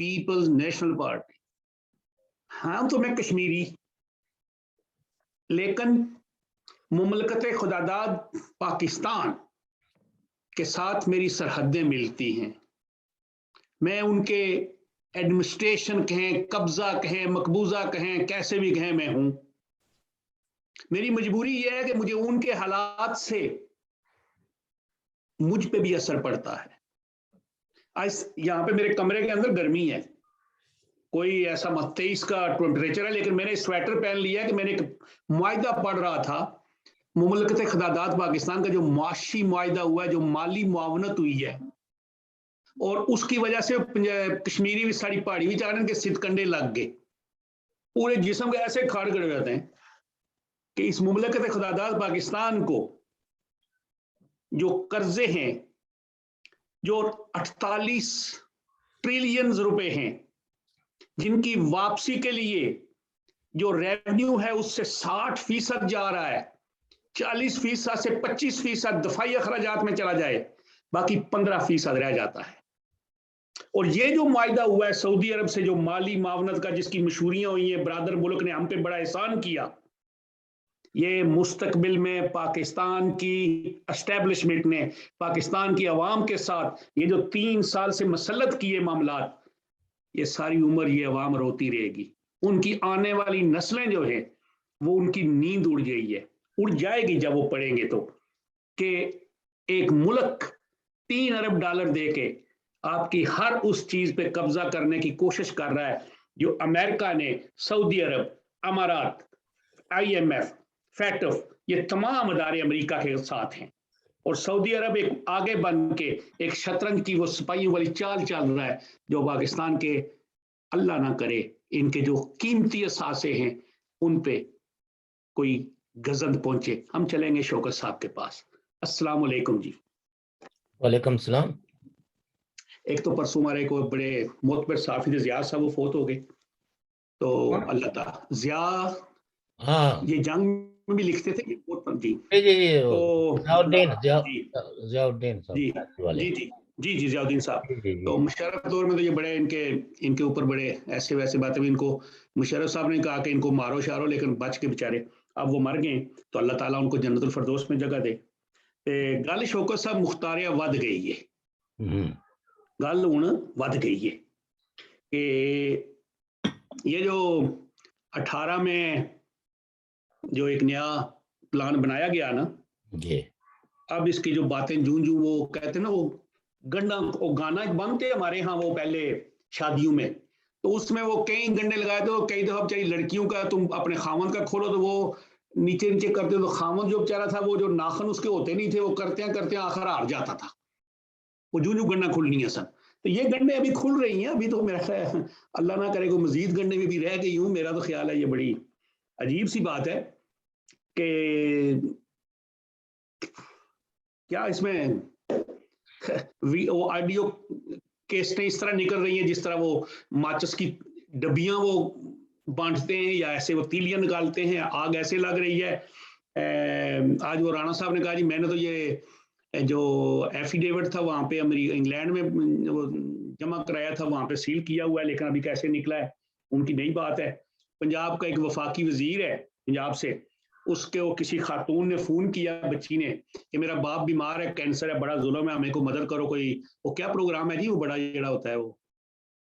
Peoples national party. ہاں تو میں کشمیری، لیکن مملکت خداداد پاکستان کے ساتھ میری سرحدیں ملتی ہیں. میں ان کے ایڈمنسٹریشن کہیں، قبضہ کہیں، مقبوضہ کہیں، کیسے بھی کہیں میں ہوں. میری مجبوری یہ ہے کہ مجھے ان کے حالات سے مجھ پہ بھی اثر پڑتا ہے. یہاں پہ میرے کمرے کے اندر گرمی ہے، کوئی ایسا 23 کا ٹیمپریچر ہے، لیکن میں نے سویٹر پہن لیا ہے کہ میں نے ایک معاہدہ پڑھ رہا تھا مملکت خداداد پاکستان کا، جو معاشی معاہدہ ہوا ہے، جو مالی معاونت ہوئی ہے، اور اس کی وجہ سے کشمیری بھی ساری پہاڑی بھی چاہ رہے ہیں کہ سدھ کنڈے لگ گئے، پورے جسم کے ایسے کھاڑ کھڑے جاتے ہیں کہ اس مملکت خداداد پاکستان کو جو قرضے ہیں، جو 48 ٹریلین روپے ہیں، جن کی واپسی کے لیے جو ریونیو ہے اس سے 60% جا رہا ہے، 40% سے 25% دفاعی اخراجات میں چلا جائے، باقی 15% رہ جاتا ہے. اور یہ جو معاہدہ ہوا ہے سعودی عرب سے، جو مالی معاونت کا، جس کی مشہوریاں ہوئی ہیں، برادر ملک نے ہم پہ بڑا احسان کیا، یہ مستقبل میں پاکستان کی اسٹیبلشمنٹ نے پاکستان کی عوام کے ساتھ یہ جو 3 سال سے مسلط کیے معاملات، یہ ساری عمر یہ عوام روتی رہے گی. ان کی آنے والی نسلیں جو ہیں وہ ان کی نیند اڑ گئی ہے، اڑ جائے گی جب وہ پڑھیں گے تو، کہ ایک ملک $3 ارب دے کے آپ کی ہر اس چیز پہ قبضہ کرنے کی کوشش کر رہا ہے جو امریکہ نے، سعودی عرب، امارات، IMF، فیٹف، یہ تمام ادارے امریکہ کے ساتھ ہیں. اور سعودی عرب ایک آگے بن کے ایک شطرنج کی وہ سپاہیوں والی چال چل رہا ہے جو پاکستان کے، اللہ نہ کرے، ان کے جو قیمتی اثاثے ہیں ان پہ کوئی گزند پہنچے. ہم چلیں گے شوکت صاحب کے پاس. السلام علیکم جی. وعلیکم السلام. ایک تو پرسوں ہمارے کو بڑے معتبر صحافی ضیاء صاحب وہ فوت ہو گئے، تو اللہ تعالیٰ ضیاء، ہاں یہ جنگ میں بھی لکھتے تھے جی. تو ضیاء الدین صاحب جی جی جی جی جی ضیاء الدین صاحب. تو مشرف دور میں تو یہ بڑے ان کے اوپر بڑے ایسے ویسے باتیں بھی، ان کو مشرف صاحب نے کہا کہ ان کو مارو شارو، لیکن بچ کے بےچارے اب وہ مر گئے، تو اللہ تعالیٰ ان کو جنت الفردوس میں جگہ دے. گل شوکت صاحب مختاریہ ود گئی ہے، گل ہوں ود گئی ہے کہ یہ جو 18 میں جو ایک نیا پلان بنایا گیا نا، اب اس کی جو باتیں جوں وہ کہتے ہیں نا، وہ گنڈا، وہ گانا ایک بنتے ہمارے ہاں وہ پہلے شادیوں میں، تو اس میں وہ کئی گنڈے لگائے تھے، کئی دفعہ چاہیے لڑکیوں کا تم اپنے خاوند کا کھولو تو وہ نیچے کرتے، تو خاوند جو بیچارہ تھا وہ جو ناخن اس کے ہوتے نہیں تھے، وہ کرتے ہیں آخر ہار جاتا تھا، وہ جوں گنڈا کھلنی ہے سب. تو یہ گنڈے ابھی کھل رہی ہیں، ابھی تو میرا خیال اللہ نہ کرے کوئی مزید گنڈے میں بھی رہ گئی ہوں. میرا تو خیال ہے یہ بڑی عجیب سی بات ہے کہ کیا اس میں آڈیو کیسٹیں اس طرح نکل رہی ہیں جس طرح وہ ماچس کی ڈبیاں وہ بانٹتے ہیں، یا ایسے وہ تیلیاں نکالتے ہیں، آگ ایسے لگ رہی ہے. آج وہ رانا صاحب نے کہا جی میں نے تو یہ جو ایفیڈیوٹ تھا وہاں پہ انگلینڈ میں وہ جمع کرایا تھا، وہاں پہ سیل کیا ہوا ہے، لیکن ابھی کیسے نکلا ہے ان کی نئی بات ہے. پنجاب کا ایک وفاقی وزیر ہے پنجاب سے، اس کے وہ کسی خاتون نے فون کیا بچی نے کہ میرا باپ بیمار ہے، کینسر ہے، بڑا ظلم ہے، ہمیں کو مدد کرو. کوئی وہ کیا پروگرام ہے جی، وہ بڑا جڑا ہوتا ہے وہ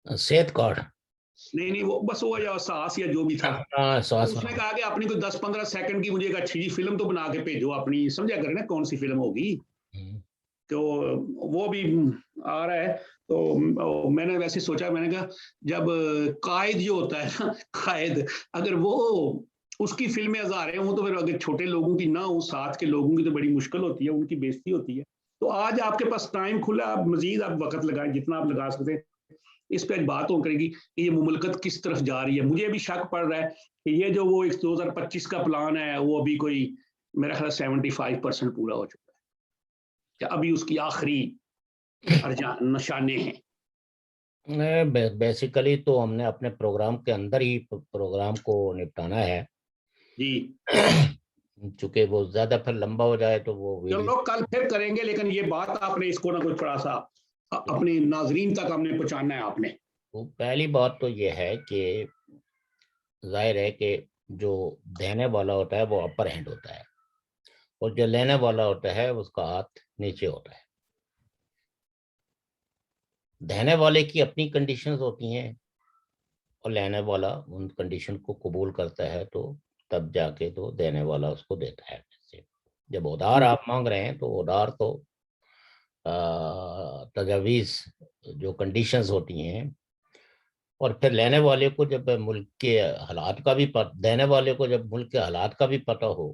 صحت کارڈ، نہیں وہ بس وہ یا ساس یا جو بھی تھا. اس نے کہا کہ اپنی کوئی 10-15 سیکنڈ کی مجھے ایک اچھی فلم تو بنا کے بھیجو اپنی، سمجھا کریں نا کون سی فلم ہوگی. تو وہ بھی آ رہا ہے. تو میں نے ویسے سوچا، میں نے کہا جب قائد جو ہوتا ہے نا، قائد اگر وہ اس کی فلمیں ہزاریں ہوں تو پھر اگر چھوٹے لوگوں کی نہ ہوں، ساتھ کے لوگوں کی تو بڑی مشکل ہوتی ہے، ان کی بےزتی ہوتی ہے. تو آج آپ کے پاس ٹائم کھلا، آپ مزید آپ وقت لگائیں جتنا آپ لگا سکتے ہیں. اس پہ بات ہو کرے گی کہ یہ مملکت کس طرف جا رہی ہے. مجھے بھی شک پڑ رہا ہے کہ یہ جو وہ 2025 کا پلان ہے وہ ابھی کوئی میرا خیال 75% پورا ہو چکا ہے، کہ ابھی اس کی آخری نشانے ہیں. بیسیکلی تو ہم نے اپنے پروگرام کے اندر ہی پروگرام کو نپٹانا ہے جی، چونکہ وہ زیادہ پھر لمبا ہو جائے تو وہ چلو کل پھر کریں گے، لیکن یہ بات آپ نے اس کو نہ کوئی تھوڑا سا اپنے ناظرین تک ہم نے پہنچانا ہے. آپ نے تو پہلی بات تو یہ ہے کہ ظاہر ہے کہ جو دینے والا ہوتا ہے وہ اپر ہینڈ ہوتا ہے اور جو لینے والا ہوتا ہے اس کا ہاتھ نیچے ہوتا ہے. دینے والے کی اپنی کنڈیشنز ہوتی ہیں اور لینے والا ان کنڈیشن کو قبول کرتا ہے تو تب جا کے تو دینے والا اس کو دیتا ہے. جب ادھار آپ مانگ رہے ہیں تو ادھار تو تجاویز جو کنڈیشنز ہوتی ہیں، اور پھر لینے والے کو جب ملک کے حالات کا بھی دینے والے کو جب ملک کے حالات کا بھی پتہ ہو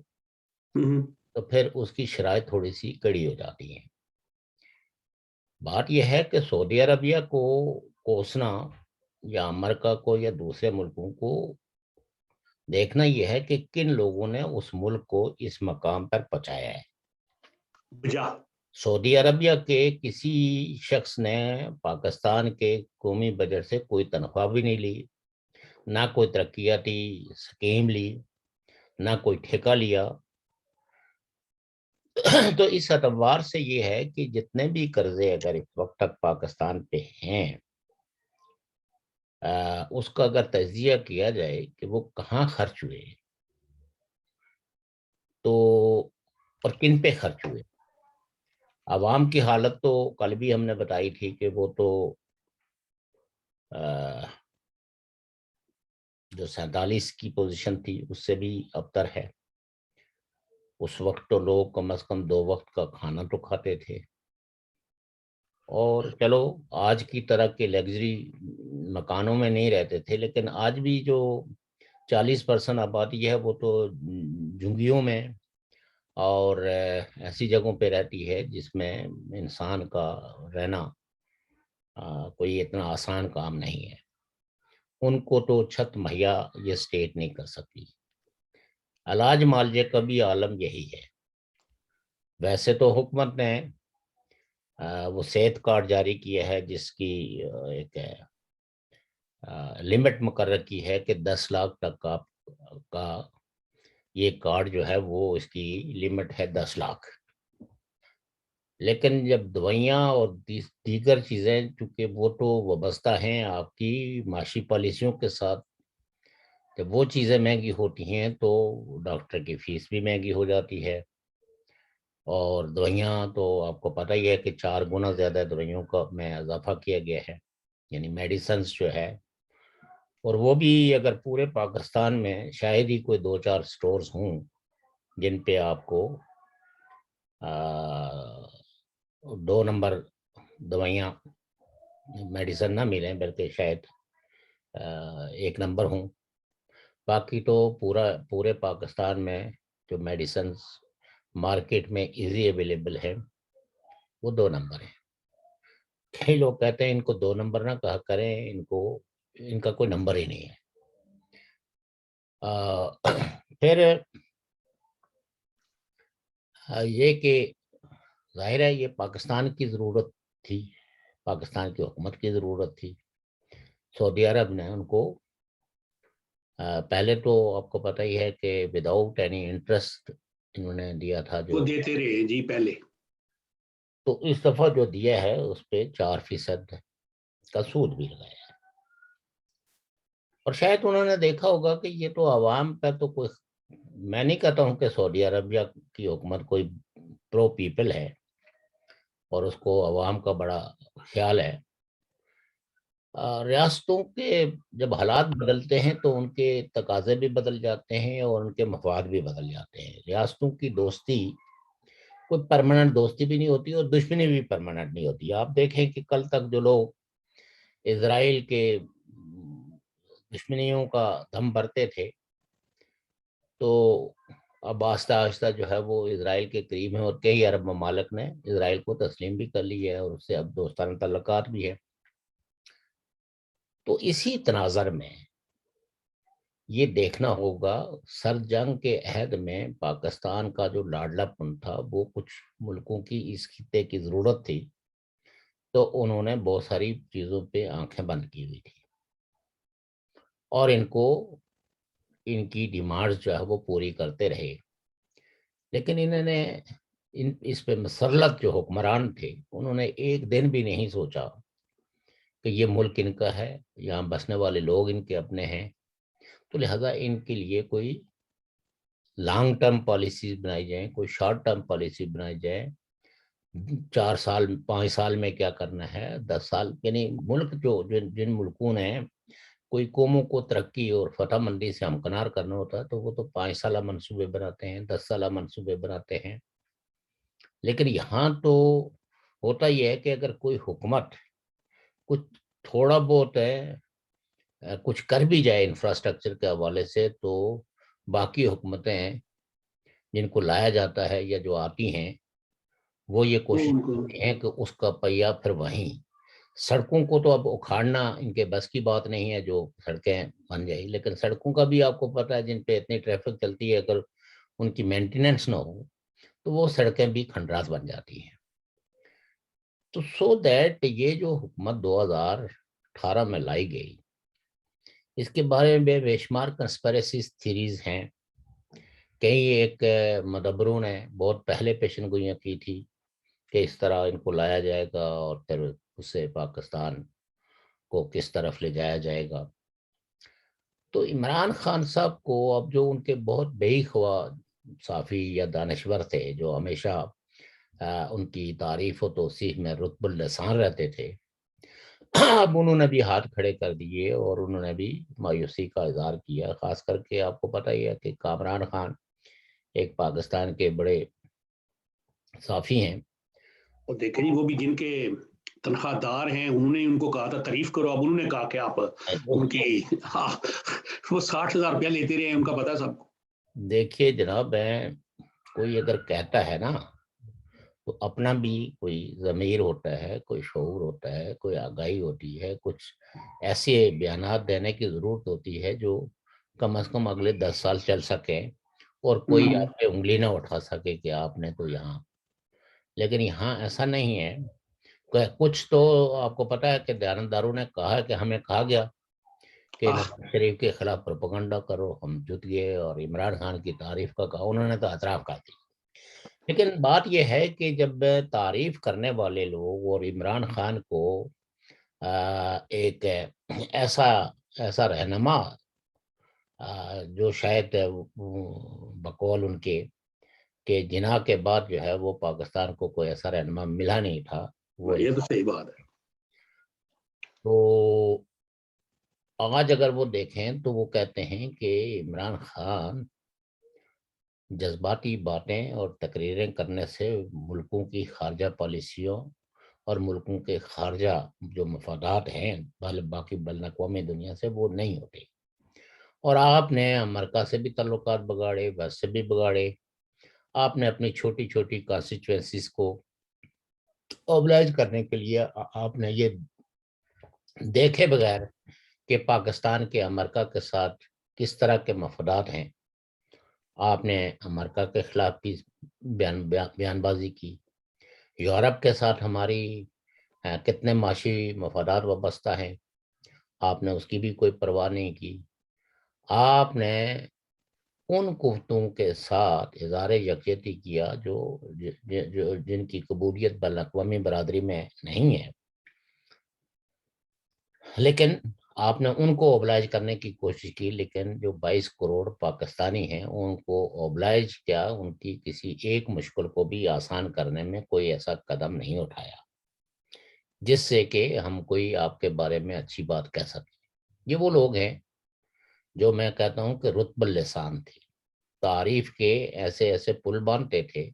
تو پھر اس کی شرائط تھوڑی سی کڑی ہو جاتی ہیں. بات یہ ہے کہ سعودی عربیہ کو کوسنا یا امریکہ کو یا دوسرے ملکوں کو دیکھنا یہ ہے کہ کن لوگوں نے اس ملک کو اس مقام پر پہنچایا ہے. سعودی عربیہ کے کسی شخص نے پاکستان کے قومی بجٹ سے کوئی تنخواہ بھی نہیں لی، نہ کوئی ترقیاتی سکیم لی، نہ کوئی ٹھیکہ لیا. تو اس اعتبار سے یہ ہے کہ جتنے بھی قرضے اگر اس وقت تک پاکستان پہ ہیں، اس کا اگر تجزیہ کیا جائے کہ وہ کہاں خرچ ہوئے تو اور کن پہ خرچ ہوئے. عوام کی حالت تو کل بھی ہم نے بتائی تھی کہ وہ تو جو 47 کی پوزیشن تھی اس سے بھی ابتر ہے. اس وقت تو لوگ کم از کم 2 وقت کا کھانا تو کھاتے تھے، اور چلو آج کی طرح کے لگژری مکانوں میں نہیں رہتے تھے، لیکن آج بھی جو 40% آبادی ہے وہ تو جھنگیوں میں اور ایسی جگہوں پہ رہتی ہے جس میں انسان کا رہنا کوئی اتنا آسان کام نہیں ہے. ان کو تو چھت مہیا یہ اسٹیٹ نہیں کر سکتی. علاج معالجے کا بھی عالم یہی ہے. ویسے تو حکومت نے وہ صحت کارڈ جاری کیا ہے جس کی ایک لمٹ مقرر کی ہے کہ 10 لاکھ تک کا یہ کارڈ جو ہے وہ اس کی لمٹ ہے 10 لاکھ. لیکن جب دوائیاں اور دیگر چیزیں چونکہ وہ تو وابستہ ہیں آپ کی معاشی پالیسیوں کے ساتھ، جب وہ چیزیں مہنگی ہوتی ہیں تو ڈاکٹر کی فیس بھی مہنگی ہو جاتی ہے. اور دوائیاں تو آپ کو پتہ ہی ہے کہ 4 گنا زیادہ دوائیوں کا میں اضافہ کیا گیا ہے، یعنی میڈیسنز جو ہے. اور وہ بھی اگر پورے پاکستان میں شاید ہی کوئی 2-4 سٹورز ہوں جن پہ آپ کو 2 نمبر دوائیاں میڈیسن نہ ملیں، بلکہ شاید 1 نمبر ہوں. باقی تو پورے پاکستان میں جو میڈیسنز مارکیٹ میں ایزی اویلیبل ہے وہ 2 نمبر ہیں. کئی لوگ کہتے ہیں ان کو 2 نمبر نہ کہا کریں، ان کا کوئی نمبر ہی نہیں ہے. پھر یہ کہ ظاہر ہے یہ پاکستان کی ضرورت تھی، پاکستان کی حکومت کی ضرورت تھی. سعودی عرب نے ان کو پہلے تو آپ کو پتہ ہی ہے کہ وداؤٹ اینی انٹرسٹ انہوں نے دیا تھا، جو وہ دیتے رہے جی پہلے. تو اس دفعہ جو دیا ہے اس پہ 4% کا سود بھی لگایا ہے. اور شاید انہوں نے دیکھا ہوگا کہ یہ تو عوام کا تو کوئی، میں نہیں کہتا ہوں کہ سعودی عربیہ کی حکومت کوئی پرو پیپل ہے اور اس کو عوام کا بڑا خیال ہے. ریاستوں کے جب حالات بدلتے ہیں تو ان کے تقاضے بھی بدل جاتے ہیں اور ان کے مفاد بھی بدل جاتے ہیں. ریاستوں کی دوستی کوئی پرماننٹ دوستی بھی نہیں ہوتی اور دشمنی بھی پرماننٹ نہیں ہوتی. آپ دیکھیں کہ کل تک جو لوگ اسرائیل کے دشمنیوں کا دم بھرتے تھے تو اب آہستہ آہستہ جو ہے وہ اسرائیل کے قریب ہیں، اور کئی عرب ممالک نے اسرائیل کو تسلیم بھی کر لی ہے اور اس سے اب دوستانہ تعلقات بھی ہے. تو اسی تناظر میں یہ دیکھنا ہوگا سر جنگ کے عہد میں پاکستان کا جو لاڈلا پن تھا وہ کچھ ملکوں کی اس خطے کی ضرورت تھی تو انہوں نے بہت ساری چیزوں پہ آنکھیں بند کی ہوئی تھی اور ان کی ڈیمانڈز جو ہے وہ پوری کرتے رہے. لیکن انہوں نے اس پہ مسلط جو حکمران تھے انہوں نے ایک دن بھی نہیں سوچا کہ یہ ملک ان کا ہے, یہاں بسنے والے لوگ ان کے اپنے ہیں, تو لہذا ان کے لیے کوئی لانگ ٹرم پالیسیز بنائی جائیں, کوئی شارٹ ٹرم پالیسی بنائی جائے. 4 سال 5 سال میں کیا کرنا ہے, 10 سال, یعنی ملک جن ملکوں نے کوئی قوموں کو ترقی اور فتح مندی سے ہمکنار کرنا ہوتا ہے تو وہ تو 5 سالہ منصوبے بناتے ہیں, 10 سالہ منصوبے بناتے ہیں. لیکن یہاں تو ہوتا یہ ہے کہ اگر کوئی حکومت کچھ تھوڑا بہت ہے کچھ کر بھی جائے انفراسٹرکچر کے حوالے سے, تو باقی حکومتیں جن کو لایا جاتا ہے یا جو آتی ہیں وہ یہ کوشش کرتی ہیں کہ اس کا پہیہ پھر وہیں. سڑکوں کو تو اب اکھاڑنا ان کے بس کی بات نہیں ہے جو سڑکیں بن جائیں, لیکن سڑکوں کا بھی آپ کو پتہ ہے جن پہ اتنی ٹریفک چلتی ہے, اگر ان کی مینٹیننس نہ ہو تو وہ سڑکیں بھی کھنڈرات بن جاتی ہیں. تو سو دیٹ یہ جو حکومت 2018 میں لائی گئی, اس کے بارے میں بے شمار کنسپریسی تھیریز ہیں. کئی ایک مدبروں نے بہت پہلے پیشن گوئیاں کی تھی کہ اس طرح ان کو لایا جائے گا اور پھر اسے پاکستان کو کس طرف لے جایا جائے گا. تو عمران خان صاحب کو اب جو ان کے بہت بے خواہ صافی یا دانشور تھے جو ہمیشہ ان کی تعریف و توصیف میں رتب اللسان رہتے تھے, اب انہوں نے بھی ہاتھ کھڑے کر دیے اور انہوں نے بھی مایوسی کا اظہار کیا. خاص کر کے آپ کو پتہ ہی ہے کہ کامران خان ایک پاکستان کے بڑے صافی ہیں. اور دیکھیں جی وہ بھی جن کے تنخواہ دار ہیں, انہوں نے ان کو کہا تھا تعریف کرو, اب انہوں نے کہا کہ آپ ان کی وہ 60,000 روپیہ لیتے رہے ہیں, ان کا پتہ سب کو. دیکھیے جناب, کوئی اگر کہتا ہے نا تو اپنا بھی کوئی ضمیر ہوتا ہے, کوئی شعور ہوتا ہے, کوئی آگاہی ہوتی ہے, کچھ ایسے بیانات دینے کی ضرورت ہوتی ہے جو کم از کم اگلے 10 سال چل سکیں اور کوئی آپ پہ انگلی نہ اٹھا سکے کہ آپ نے تو یہاں. لیکن یہاں ایسا نہیں ہے. کچھ تو آپ کو پتا ہے کہ دیانتداروں نے کہا کہ ہمیں کہا گیا کہ نواز شریف کے خلاف پروپیگنڈا کرو, ہم جت گئے, اور عمران خان کی تعریف کا کہا, انہوں نے تو اعتراف کر دی. لیکن بات یہ ہے کہ جب تعریف کرنے والے لوگ اور عمران خان کو ایک ایسا رہنما جو شاید بقول ان کے کہ جناح کے بعد جو ہے وہ پاکستان کو کوئی ایسا رہنما ملا نہیں تھا, وہ یہ تو صحیح بات ہے. تو آج اگر وہ دیکھیں تو وہ کہتے ہیں کہ عمران خان جذباتی باتیں اور تقریریں کرنے سے ملکوں کی خارجہ پالیسیوں اور ملکوں کے خارجہ جو مفادات ہیں باقی بین الاقوامی دنیا سے وہ نہیں ہوتے. اور آپ نے امریکہ سے بھی تعلقات بگاڑے, ویسٹ سے بھی بگاڑے. آپ نے اپنی چھوٹی چھوٹی کانسٹیچوئنسیز کو اوبلائز کرنے کے لیے آپ نے یہ دیکھے بغیر کہ پاکستان کے امریکہ کے ساتھ کس طرح کے مفادات ہیں, آپ نے امریکہ کے خلاف بھی بیان بازی کی. یورپ کے ساتھ ہماری کتنے معاشی مفادات وابستہ ہیں, آپ نے اس کی بھی کوئی پرواہ نہیں کی. آپ نے ان قوتوں کے ساتھ اظہار یکجہتی کیا جن کی قبولیت بین الاقوامی برادری میں نہیں ہے, لیکن آپ نے ان کو اوبلائز کرنے کی کوشش کی. لیکن جو 22 کروڑ پاکستانی ہیں ان کو اوبلائز کیا, ان کی کسی ایک مشکل کو بھی آسان کرنے میں کوئی ایسا قدم نہیں اٹھایا جس سے کہ ہم کوئی آپ کے بارے میں اچھی بات کہہ سکیں. یہ وہ لوگ ہیں جو میں کہتا ہوں کہ رتب اللسان تھے, تعریف کے ایسے ایسے پل باندھتے تھے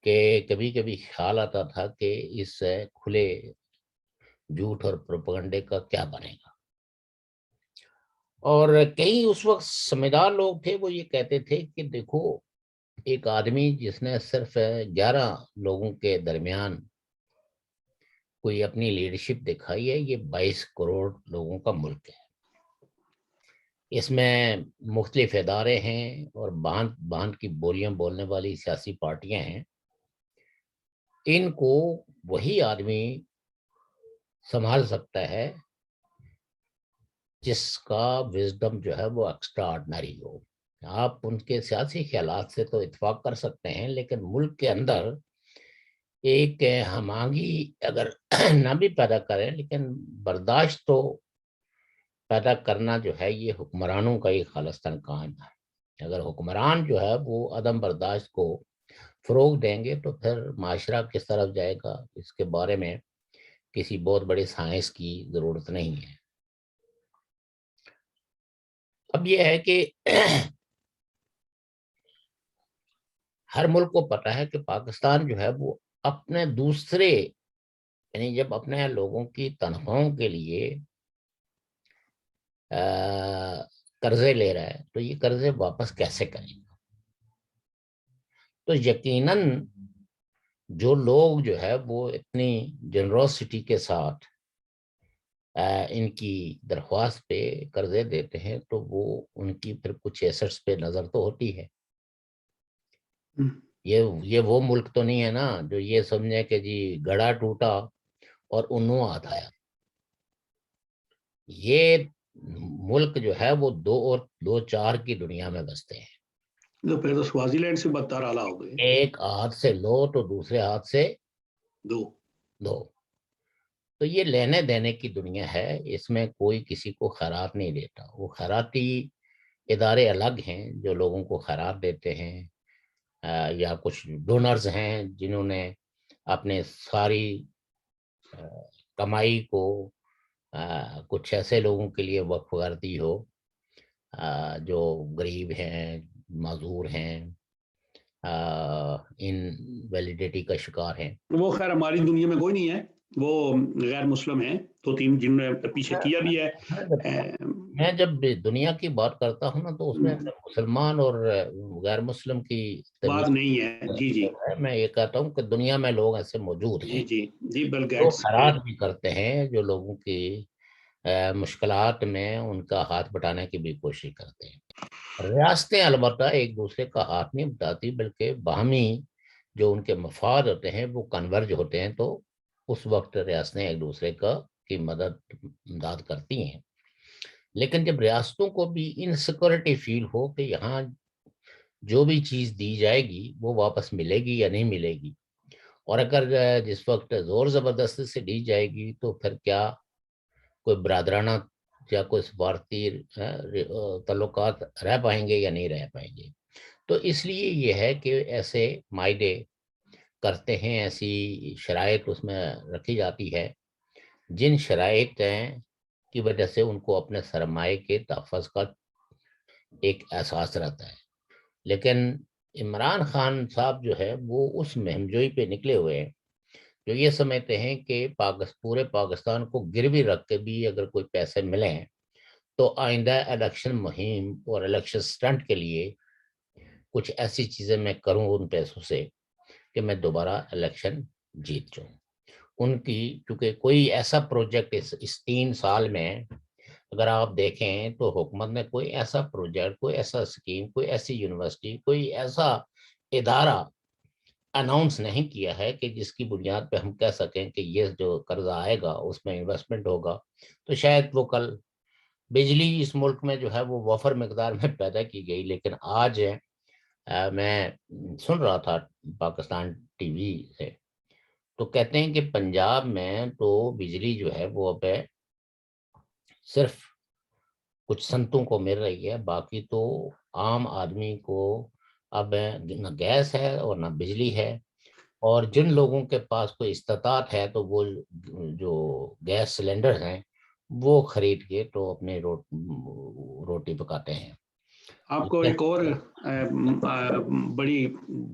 کہ کبھی کبھی خیال آتا تھا کہ اس کھلے جھوٹ اور پروپیگنڈے کا کیا بنے گا. اور کئی اس وقت سمجھدار لوگ تھے, وہ یہ کہتے تھے کہ دیکھو ایک آدمی جس نے صرف 11 لوگوں کے درمیان کوئی اپنی لیڈرشپ دکھائی ہے, یہ 22 کروڑ لوگوں کا ملک ہے. اس میں مختلف ادارے ہیں اور باندھ کی بولیاں بولنے والی سیاسی پارٹیاں ہیں. ان کو وہی آدمی سنبھال سکتا ہے جس کا وزڈم جو ہے وہ ایکسٹرا آرڈنری ہو. آپ ان کے سیاسی خیالات سے تو اتفاق کر سکتے ہیں, لیکن ملک کے اندر ایک ہم آہنگی اگر نہ بھی پیدا کریں لیکن برداشت تو پیدا کرنا جو ہے یہ حکمرانوں کا ایک خالصتاً کام ہے. اگر حکمران جو ہے وہ عدم برداشت کو فروغ دیں گے تو پھر معاشرہ کس طرف جائے گا اس کے بارے میں کسی بہت بڑی سائنس کی ضرورت نہیں ہے. اب یہ ہے کہ ہر ملک کو پتا ہے کہ پاکستان جو ہے وہ اپنے دوسرے یعنی جب اپنے لوگوں کی تنخواہوں کے لیے قرضے لے رہا ہے تو یہ قرضے واپس کیسے کریں گا. تو یقیناً جو لوگ جو ہے وہ اتنی جنروسٹی کے ساتھ ان کی درخواست پہ قرضے دیتے ہیں تو وہ ان کی پھر کچھ ایسٹس پہ نظر تو ہوتی ہے. یہ وہ ملک تو نہیں ہے نا جو یہ سمجھے کہ جی گڑھا ٹوٹا اور انو ہاتھ آیا. یہ ملک جو ہے وہ دو چار کی دنیا میں بستے ہیں. تو پھر تو سوازی لینڈ سے بدتر آلہ ہو گئے. ایک ہاتھ سے لو تو دوسرے ہاتھ سے دو. تو یہ لینے دینے کی دنیا ہے. اس میں کوئی کسی کو خیرات نہیں دیتا. وہ خیراتی ادارے الگ ہیں جو لوگوں کو خیرات دیتے ہیں یا کچھ ڈونرز ہیں جنہوں نے اپنے ساری کمائی کو کچھ ایسے لوگوں کے لیے وقف کر دی ہو جو غریب ہیں معذور ہیں ان ویلیڈیٹی کا شکار ہیں. وہ خیر ہماری دنیا میں کوئی نہیں ہے. وہ غیر مسلم ہیں تو تین جن نے پیچھے کیا بھی ہے. میں جب دنیا کی بات کرتا ہوں نا تو اس میں مسلمان اور غیر مسلم کی بات نہیں ہے. جی جی میں یہ کہتا ہوں کہ دنیا میں لوگ ایسے موجود ہیں جی جی بل جو گیٹس خیرات بھی کرتے ہیں جو لوگوں کی مشکلات میں ان کا ہاتھ بٹانے کی بھی کوشش کرتے ہیں. ریاستیں البتہ ایک دوسرے کا ہاتھ نہیں بٹاتی بلکہ باہمی جو ان کے مفاد ہوتے ہیں وہ کنورج ہوتے ہیں تو اس وقت ریاستیں ایک دوسرے کی امداد کرتی ہیں. لیکن جب ریاستوں کو بھی انسیکورٹی فیل ہو کہ یہاں جو بھی چیز دی جائے گی وہ واپس ملے گی یا نہیں ملے گی اور اگر جس وقت زور زبردستی سے دی جائے گی تو پھر کیا کوئی برادرانہ یا کوئی سفارتی تعلقات رہ پائیں گے یا نہیں رہ پائیں گے. تو اس لیے یہ ہے کہ ایسے معاہدے کرتے ہیں ایسی شرائط اس میں رکھی جاتی ہے جن شرائط کی وجہ سے ان کو اپنے سرمایہ کے تحفظ کا ایک احساس رہتا ہے. لیکن عمران خان صاحب جو ہے وہ اس مہم جوئی پہ نکلے ہوئے ہیں جو یہ سمجھتے ہیں کہ پورے پاکستان کو گروی رکھ کے بھی اگر کوئی پیسے ملیں تو آئندہ الیکشن مہم اور الیکشن سٹنٹ کے لیے کچھ ایسی چیزیں میں کروں ان پیسوں سے کہ میں دوبارہ الیکشن جیت جاؤں. ان کی کیونکہ کوئی ایسا پروجیکٹ اس 3 سال میں اگر آپ دیکھیں تو حکومت نے کوئی ایسا پروجیکٹ کوئی ایسا اسکیم کوئی ایسی یونیورسٹی کوئی ایسا ادارہ اناؤنس نہیں کیا ہے کہ جس کی بنیاد پہ ہم کہہ سکیں کہ یہ جو قرضہ آئے گا اس میں انویسٹمنٹ ہوگا تو شاید وہ کل بجلی اس ملک میں جو ہے وہ وافر مقدار میں پیدا کی گئی. لیکن آج میں سن رہا تھا پاکستان ٹی وی سے تو کہتے ہیں کہ پنجاب میں تو بجلی جو ہے وہ اب صرف کچھ سنتوں کو مل رہی ہے باقی تو عام آدمی کو اب نہ گیس ہے اور نہ بجلی ہے. اور جن لوگوں کے پاس کوئی استطاعت ہے تو وہ جو گیس سلنڈر ہیں وہ خرید کے تو اپنے روٹی پکاتے ہیں. آپ کو ایک اور بڑی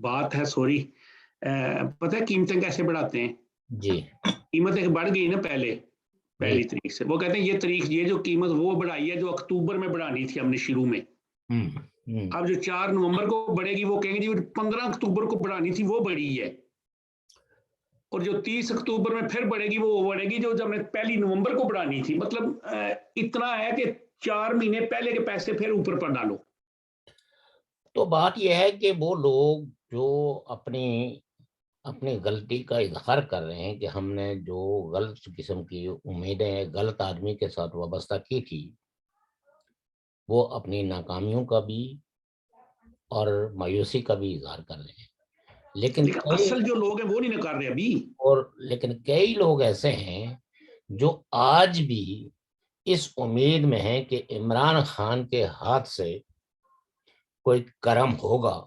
بات ہے سوری پتہ ہے قیمتیں کیسے بڑھاتے ہیں. جی قیمتیں بڑھ گئی نا پہلی تاریخ سے. وہ کہتے ہیں یہ جو قیمت وہ بڑھائی ہے جو اکتوبر میں بڑھانی تھی ہم نے شروع میں. اب جو 4 نومبر کو بڑھے گی وہ کہیں گے جی 15 اکتوبر کو بڑھانی تھی وہ بڑھی ہے. اور جو 30 اکتوبر میں پھر بڑھے گی وہ بڑھے گی جو ہم نے 1 نومبر کو بڑھانی تھی. مطلب اتنا ہے کہ 4 مہینے پہلے کے پیسے پھر اوپر پر ڈالو. تو بات یہ ہے کہ وہ لوگ جو اپنی غلطی کا اظہار کر رہے ہیں کہ ہم نے جو غلط قسم کی امیدیں غلط آدمی کے ساتھ وابستہ کی تھی وہ اپنی ناکامیوں کا بھی اور مایوسی کا بھی اظہار کر رہے ہیں. لیکن اصل جو لوگ ہیں وہ نہیں نکال رہے ابھی. اور لیکن کئی لوگ ایسے ہیں جو آج بھی اس امید میں ہیں کہ عمران خان کے ہاتھ سے کوئی کرم ہوگا،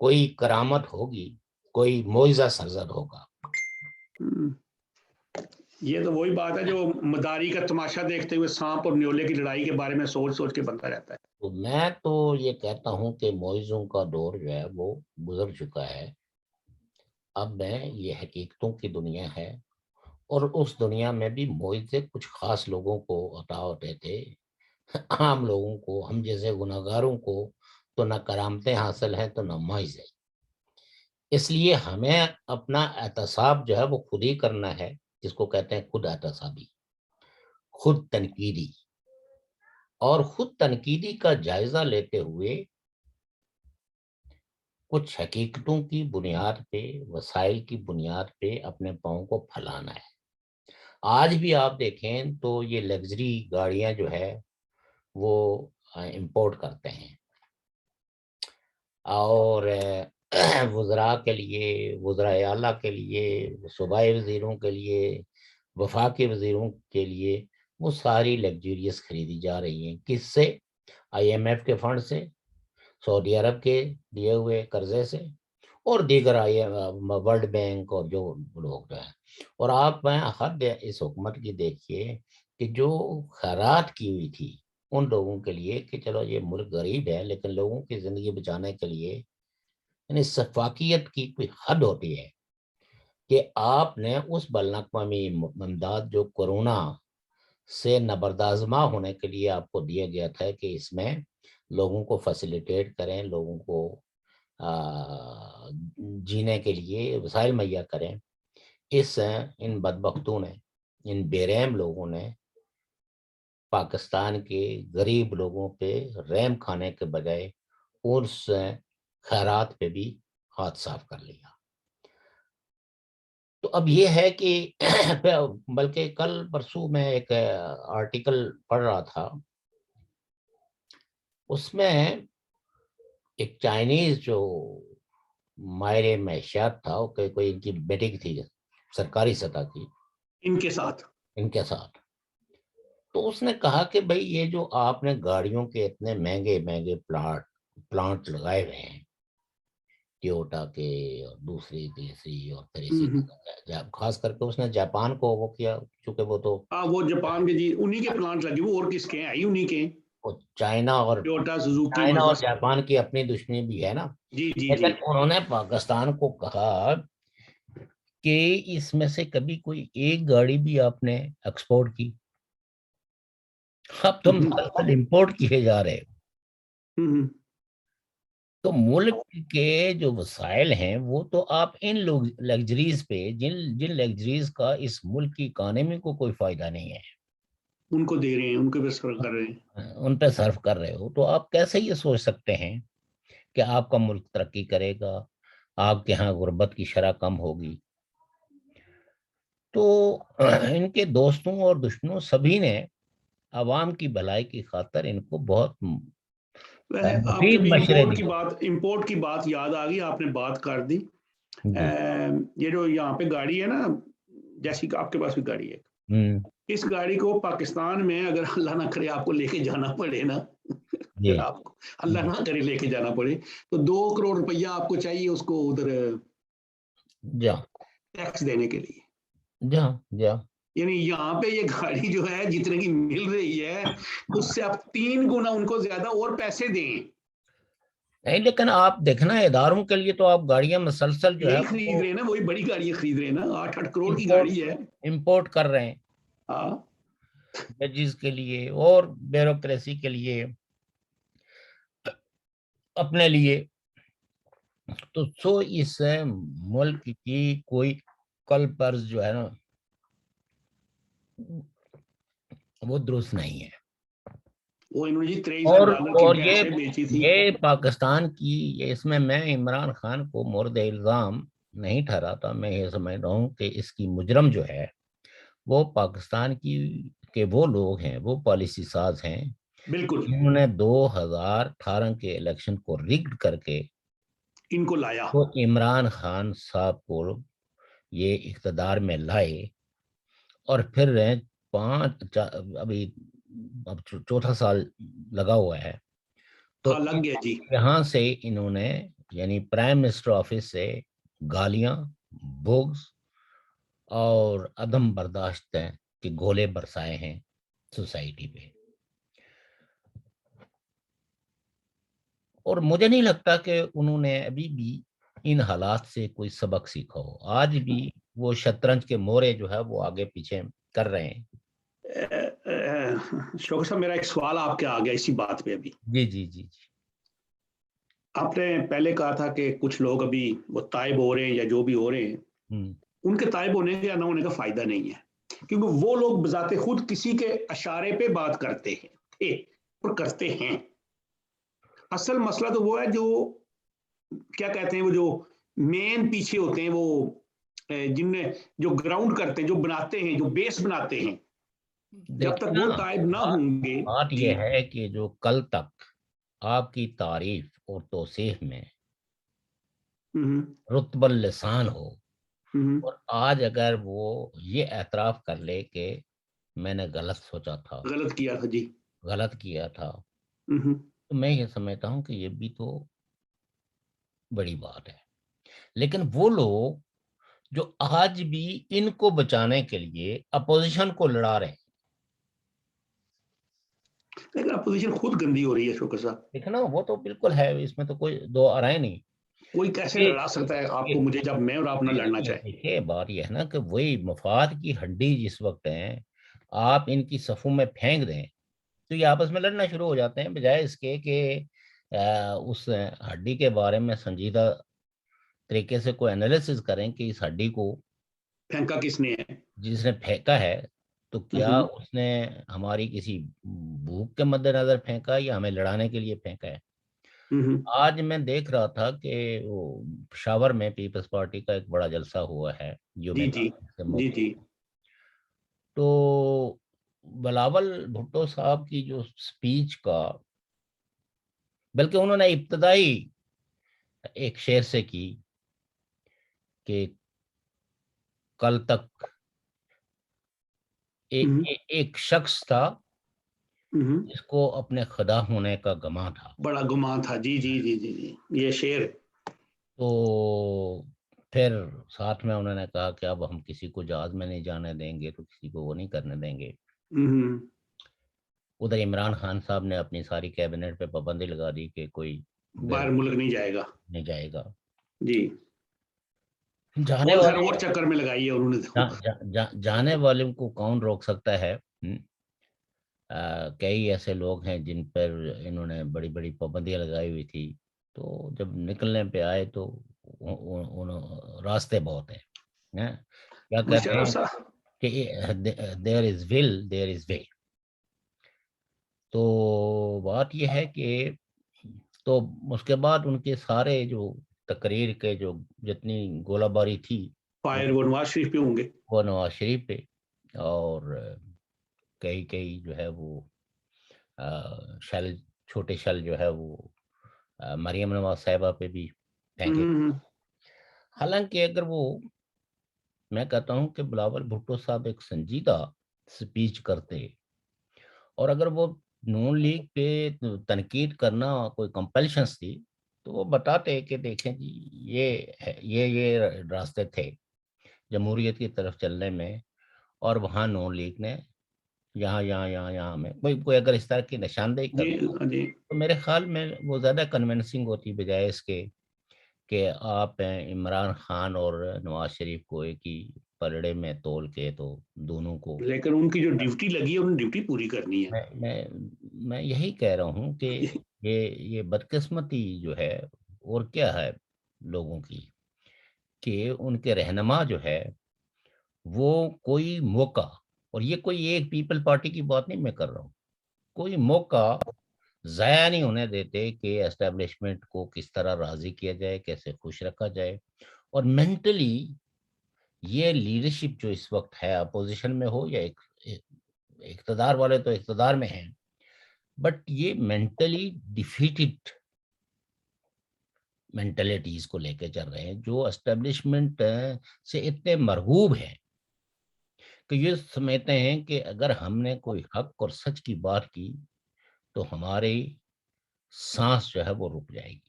کوئی کرامت ہوگی، کوئی معجزہ سرزد ہوگا. یہ تو وہی بات ہے جو مداری کا تماشا دیکھتے ہوئے سانپ اور نیولے کی لڑائی کے بارے میں سوچ سوچ کے بنتا رہتا ہے. تو میں تو یہ کہتا ہوں کہ معجزوں کا دور جو ہے وہ گزر چکا ہے. اب میں یہ حقیقتوں کی دنیا ہے، اور اس دنیا میں بھی معجزے کچھ خاص لوگوں کو عطا ہوتے تھے. عام لوگوں کو، ہم جیسے گناہگاروں کو تو نہ کرامتیں حاصل ہیں تو نہ معجزے. اس لیے ہمیں اپنا احتساب جو ہے وہ خود ہی کرنا ہے، جس کو کہتے ہیں خود احتسابی، خود تنقیدی. اور خود تنقیدی کا جائزہ لیتے ہوئے کچھ حقیقتوں کی بنیاد پہ، وسائل کی بنیاد پہ اپنے پاؤں کو پھیلانا ہے. آج بھی آپ دیکھیں تو یہ لگژری گاڑیاں جو ہے وہ امپورٹ کرتے ہیں، اور وزراء کے لیے، وزراء اعلیٰ کے لیے، صوبائی وزیروں کے لیے، وفاقی وزیروں کے لیے وہ ساری لگزریز خریدی جا رہی ہیں. کس سے؟ IMF کے فنڈ سے، سعودی عرب کے دیے ہوئے قرضے سے، اور دیگر ورلڈ بینک اور جو لوگ جو ہیں. اور آپ حد اس حکومت کی دیکھیے کہ جو خیرات کی ہوئی تھی ان لوگوں کے لیے کہ چلو یہ ملک غریب ہے لیکن لوگوں کی زندگی بچانے کے لیے، یعنی شفافیت کی کوئی حد ہوتی ہے کہ آپ نے اس بین الاقوامی امداد جو کورونا سے نبردآزما ہونے کے لیے آپ کو دیا گیا تھا کہ اس میں لوگوں کو فیسیلیٹیٹ کریں، لوگوں کو جینے کے لیے وسائل مہیا کریں. ان بدبختوں نے، ان بے رحم لوگوں نے پاکستان کے غریب لوگوں پہ رحم کھانے کے بجائے اس خیرات پہ بھی ہاتھ صاف کر لیا. تو اب یہ ہے کہ بلکہ کل پرسوں میں ایک آرٹیکل پڑھ رہا تھا، اس میں ایک چائنیز جو ماہر معیشت تھا، کوئی ان کی میٹنگ تھی سرکاری سطح کی ان کے ساتھ، تو اس نے کہا کہ بھئی یہ جو آپ نے گاڑیوں کے اتنے مہنگے مہنگے پلانٹ لگائے ہوئے ہیں، ٹیوٹا کے اور دوسری تیسری اور پھر اسی خاص کر کے اس نے جاپان کو وہ کیا، چونکہ وہ تو وہ جاپان کے جی انہی کے پلانٹ لگے، وہ اور کس کے ہیں؟ انہی کے. چائنا اور جاپان کی اپنی دشمنی بھی ہے نا. جی جی لیکن جی انہوں نے پاکستان کو کہا کہ اس میں سے کبھی کوئی ایک گاڑی بھی آپ نے ایکسپورٹ کی؟ اب تم امپورٹ کیے جا رہے ہو. تو ملک کے جو وسائل ہیں وہ تو آپ ان لوگ لگژریز پہ، جن لگژریز کا اس ملک کی اکانومی کو کوئی فائدہ نہیں ہے، ان کو دے رہے ہیں، ان کو بھی صرف کر رہے ہیں، ان پہ صرف کر رہے ہو. تو آپ کیسے یہ سوچ سکتے ہیں کہ آپ کا ملک ترقی کرے گا، آپ کے ہاں غربت کی شرح کم ہوگی؟ تو ان کے دوستوں اور دشمنوں سبھی نے عوام کی بھلائی کی خاطر ان کو بہت آپ کے بھی امپورٹ کی بات یاد آ گئی، آپ نے بات کر دی. یہ جو یہاں پہ گاڑی ہے نا، جیسی کہ آپ کے پاس بھی گاڑی ہے، اس گاڑی کو پاکستان میں اگر اللہ نہ کرے آپ کو لے کے جانا پڑے نا، آپ کو اللہ نہ کرے لے کے جانا پڑے تو 2 کروڑ روپیہ آپ کو چاہیے اس کو ادھر ٹیکس دینے کے لیے. یعنی یہاں پہ یہ گاڑی جو ہے جتنے کی مل رہی ہے اس سے آپ 3 گنا ان کو زیادہ اور پیسے دیں. نہیں لیکن آپ دیکھنا اداروں کے لیے تو آپ گاڑیاں مسلسل جو ہے خرید رہے ہیں نا، وہی بڑی گاڑیاں خرید رہے ہیں نا، 8 کروڑ کی گاڑی ہے، امپورٹ کر رہے ہیں. ججز کے لیے اور بیوروکریسی کے لیے، اپنے لیے. تو سو اس ملک کی کوئی کل پرز جو ہے نا وہ درست نہیں ہے. اور یہ پاکستان کی، اس میں عمران خان کو مورد الزام نہیں ٹھہراتا. میں یہ سمجھ رہا ہوں کہ اس کی مجرم جو ہے وہ پاکستان کی کہ وہ لوگ ہیں، وہ پالیسی ساز ہیں، بالکل، انہوں نے 2018 کے الیکشن کو ریگڈ کر کے ان کو لایا. تو عمران خان صاحب کو یہ اقتدار میں لائے اور پھر ابھی اب چوتھا سال لگا ہوا ہے. تو ہاں لگ گیا جی. یہاں سے انہوں نے یعنی پرائم منسٹر آفس سے گالیاں، بغض اور عدم برداشت کے گولے برسائے ہیں سوسائٹی پہ. اور مجھے نہیں لگتا کہ انہوں نے ابھی بھی ان حالات سے کوئی سبق سیکھا ہو. آج بھی وہ شطرنج کے مورے جو ہے وہ آگے پیچھے کر رہے ہیں. شوکر صاحب میرا ایک سوال آپ کے آ گیا اسی بات پہ. ابھی جی جی جی جی. آپ نے پہلے کہا تھا کہ کچھ لوگ ابھی وہ تائب ہو رہے ہیں یا جو بھی ہو رہے ہیں، ان کے تائب ہونے کا یا نہ ہونے کا فائدہ نہیں ہے، کیونکہ وہ لوگ بذات خود کسی کے اشارے پہ بات کرتے ہیں اور کرتے ہیں. اصل مسئلہ تو وہ ہے جو کیا کہتے ہیں، وہ جو مین پیچھے ہوتے ہیں، وہ جن نے جو گراؤنڈ کرتے ہیں، جو بناتے ہیں، جو بیس بناتے ہیں، جب دیکھیں تک نا، وہ تائب نہ ہوں گے. بات جی یہ ہے کہ جو کل تک آپ کی تعریف اور توصیف میں رتب اللسان ہو، اور آج اگر وہ یہ اعتراف کر لے کہ میں نے غلط سوچا تھا، غلط کیا تھا جی. غلط کیا تھا، تو میں یہ سمجھتا ہوں کہ یہ بھی تو بڑی بات ہے. لیکن وہ لوگ جو آج بھی ان کو بچانے کے لیے اپوزیشن کو لڑا رہے ہیں، لیکن اپوزیشن خود گندی ہو رہی ہے شوکر صاحب. دیکھنا وہ تو بالکل ہے، اس میں تو کوئی دو آرائے نہیں. کوئی کیسے لڑا سکتا ہے آپ کو مجھے جب میں اور آپ نہ لڑنا چاہے. دیکھیے بات یہ ہے نا کہ وہی مفاد کی ہڈی جس وقت ہیں آپ ان کی صفوں میں پھینک دیں تو یہ آپس میں لڑنا شروع ہو جاتے ہیں، بجائے اس کے کہ اس ہڈی کے بارے میں سنجیدہ طریقے سے کوئی انالیسز کریں کہ اس ہڈی کو پھینکا کس نے ہے. جس نے پھینکا ہے تو کیا اس نے ہماری کسی بھوک کے مد نظر پھینکا یا ہمیں لڑانے کے لیے پھینکا ہے. آج میں دیکھ رہا تھا کہ وہ پشاور میں پیپلز پارٹی کا ایک بڑا جلسہ ہوا ہے جو جی جی جی جی. تو بلاول بھٹو صاحب کی جو سپیچ کا، بلکہ انہوں نے ابتدائی ایک شعر سے کی کہ کل تک ایک شخص تھا جس کو اپنے خدا ہونے کا گمان تھا. بڑا گمان تھا. جی جی جی جی جی یہ شعر. تو پھر ساتھ میں انہوں نے کہا کہ اب ہم کسی کو جہاز میں نہیں جانے دیں گے تو کسی کو وہ نہیں کرنے دیں گے. ادھر عمران خان صاحب نے اپنی ساری کیبنٹ پہ پابندی لگا دی کہ کوئی باہر ملک نہیں جائے گا. نہیں جائے گا. جی جانے اور والے اور چکر میں لگائی ہے انہوں نے. جانے والوں کو کون روک سکتا ہے. کئی ایسے لوگ ہیں جن پر انہوں نے بڑی بڑی پابندیاں لگائی ہوئی تھی، تو جب نکلنے پہ آئے تو راستے بہت ہیں. کیا کہتے ہیں کہ دیر از ول دیر از وے. تو بات یہ ہے کہ تو اس کے بعد ان کے سارے جو تقریر کے جو جتنی گولہ باری تھی فائر وہ نواز شریف پہ ہوں گے، وہ نواز شریف پہ، اور کئی جو ہے وہ شل چھوٹے شل جو ہے وہ مریم نواز صاحبہ پہ بھی پھینکے. حالانکہ اگر وہ، میں کہتا ہوں کہ بلاول بھٹو صاحب ایک سنجیدہ سپیچ کرتے اور اگر وہ نون لیگ پہ تنقید کرنا کوئی کمپلشنس تھی تو وہ بتاتے کہ دیکھیں جی یہ راستے تھے جمہوریت کی طرف چلنے میں، اور وہاں نون لیگ نے یہاں میں کوئی اگر اس طرح کی نشاندہی کرتا تو میرے خیال میں وہ زیادہ کنونسنگ ہوتی بجائے اس کے کہ آپ عمران خان اور نواز شریف کو ایک ہی پلڑے میں تول کے تو دونوں کو. لیکن ان کی جو ڈیوٹی لگی ہے انہوں نے ڈیوٹی پوری کرنی ہے. میں یہی کہہ رہا ہوں کہ یہ بدقسمتی جو ہے اور کیا ہے لوگوں کی کہ ان کے رہنما جو ہے وہ کوئی موقع، اور یہ کوئی ایک پیپل پارٹی کی بات نہیں میں کر رہا ہوں، کوئی موقع ضائع نہیں ہونے دیتے کہ اسٹیبلشمنٹ کو کس طرح راضی کیا جائے، کیسے خوش رکھا جائے. اور مینٹلی یہ لیڈرشپ جو اس وقت ہے اپوزیشن میں ہو یا اقتدار والے تو اقتدار میں ہیں، بٹ یہ مینٹلی ڈیفیٹڈ مینٹلٹیز کو لے کے چل رہے ہیں جو اسٹیبلشمنٹ سے اتنے مرغوب ہیں کہ یہ سمجھتے ہیں کہ اگر ہم نے کوئی حق اور سچ کی بات کی تو ہماری سانس جو ہے وہ رک جائے گی.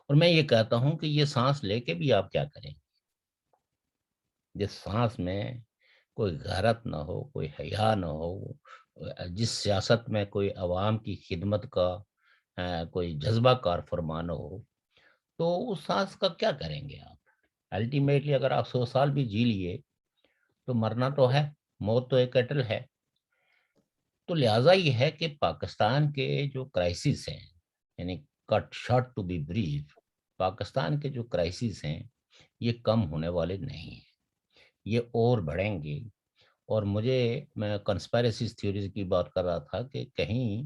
اور میں یہ کہتا ہوں کہ یہ سانس لے کے بھی آپ کیا کریں؟ جس سانس میں کوئی غیرت نہ ہو، کوئی حیا نہ ہو، جس سیاست میں کوئی عوام کی خدمت کا کوئی جذبہ کار فرمان ہو، تو اس سانس کا کیا کریں گے آپ؟ الٹیمیٹلی اگر آپ 100 سال بھی جی لیے تو مرنا تو ہے، موت تو ایک اٹل ہے. تو لہٰذا یہ ہے کہ پاکستان کے جو کرائسس ہیں، یعنی cut short to be brief, Pakistan کے جو کرائسس ہیں یہ کم ہونے والے نہیں ہیں، یہ اور بڑھیں گے. اور میں کنسپائریسیز تھیوریز کی بات کر رہا تھا کہ کہیں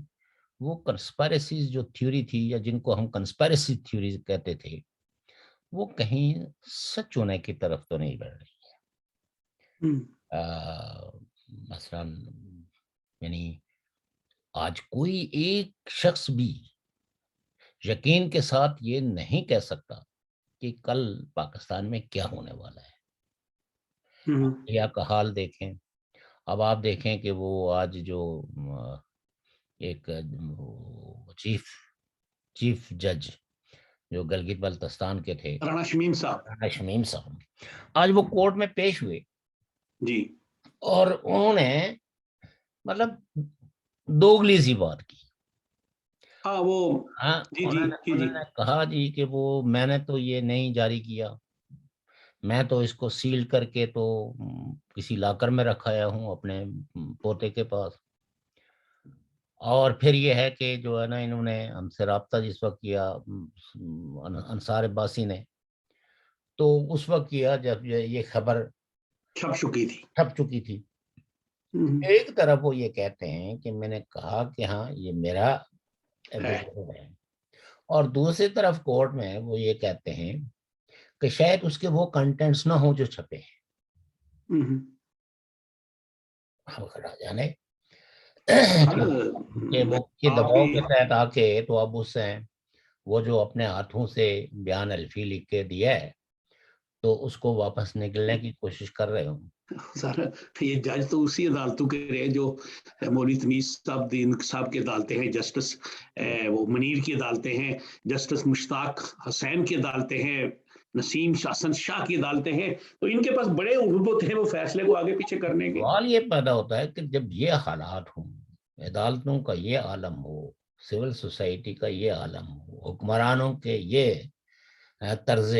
وہ کنسپائریسیز جو تھیوری تھی یا جن کو ہم کنسپائریسی تھیوریز کہتے تھے وہ کہیں سچ ہونے کی طرف تو نہیں بڑھ رہی ہے. مثلا یعنی آج کوئی ایک شخص بھی یقین کے ساتھ یہ نہیں کہہ سکتا کہ کل پاکستان میں کیا ہونے والا ہے. یا کا حال دیکھیں، اب آپ دیکھیں کہ وہ آج جو ایک چیف جج جو گلگت بلتستان کے تھے، رانا شمیم صاحب، آج وہ کورٹ میں پیش ہوئے جی، اور انہوں نے مطلب دوگلی سی بات کی. انہوں نے کہا جی کہ وہ میں نے تو یہ نہیں جاری کیا، میں تو اس کو سیل کر کے تو کسی لاکر میں رکھایا ہوں اپنے پوتے کے پاس. اور پھر یہ ہے کہ جو ہے نا انہوں نے ہم سے رابطہ جس وقت کیا انصار عباسی نے، تو اس وقت کیا جب یہ خبر چھپ چکی تھی. ایک طرف وہ یہ کہتے ہیں کہ میں نے کہا کہ ہاں یہ میرا ایپیسوڈ ہے، اور دوسری طرف کورٹ میں وہ یہ کہتے ہیں کہ شاید اس کے وہ کنٹینٹس نہ ہوں جو چھپے ہیں. جانے کہ وہ کے دباؤ کے تحت آ کے تو اب اس سے وہ جو اپنے ہاتھوں سے بیان الفی لکھ کے دیا ہے تو اس کو واپس نکلنے کی کوشش کر رہے ہوں. یہ جج تو اسی عدالتوں کے رہے جو مولوی تمیز صاحب کی عدالتیں ہیں، جسٹس وہ منیر کی عدالتیں ہیں، جسٹس مشتاق حسین کی عدالتیں ہیں، نسیم حسن شاہ کی عدالتیں ہیں. تو ان کے پاس بڑے عہدے ہیں وہ فیصلے کو آگے پیچھے کرنے کے. سوال یہ پیدا ہوتا ہے کہ جب یہ حالات ہوں، عدالتوں کا یہ عالم ہو، سول سوسائٹی کا یہ عالم ہو، حکمرانوں کے یہ طرز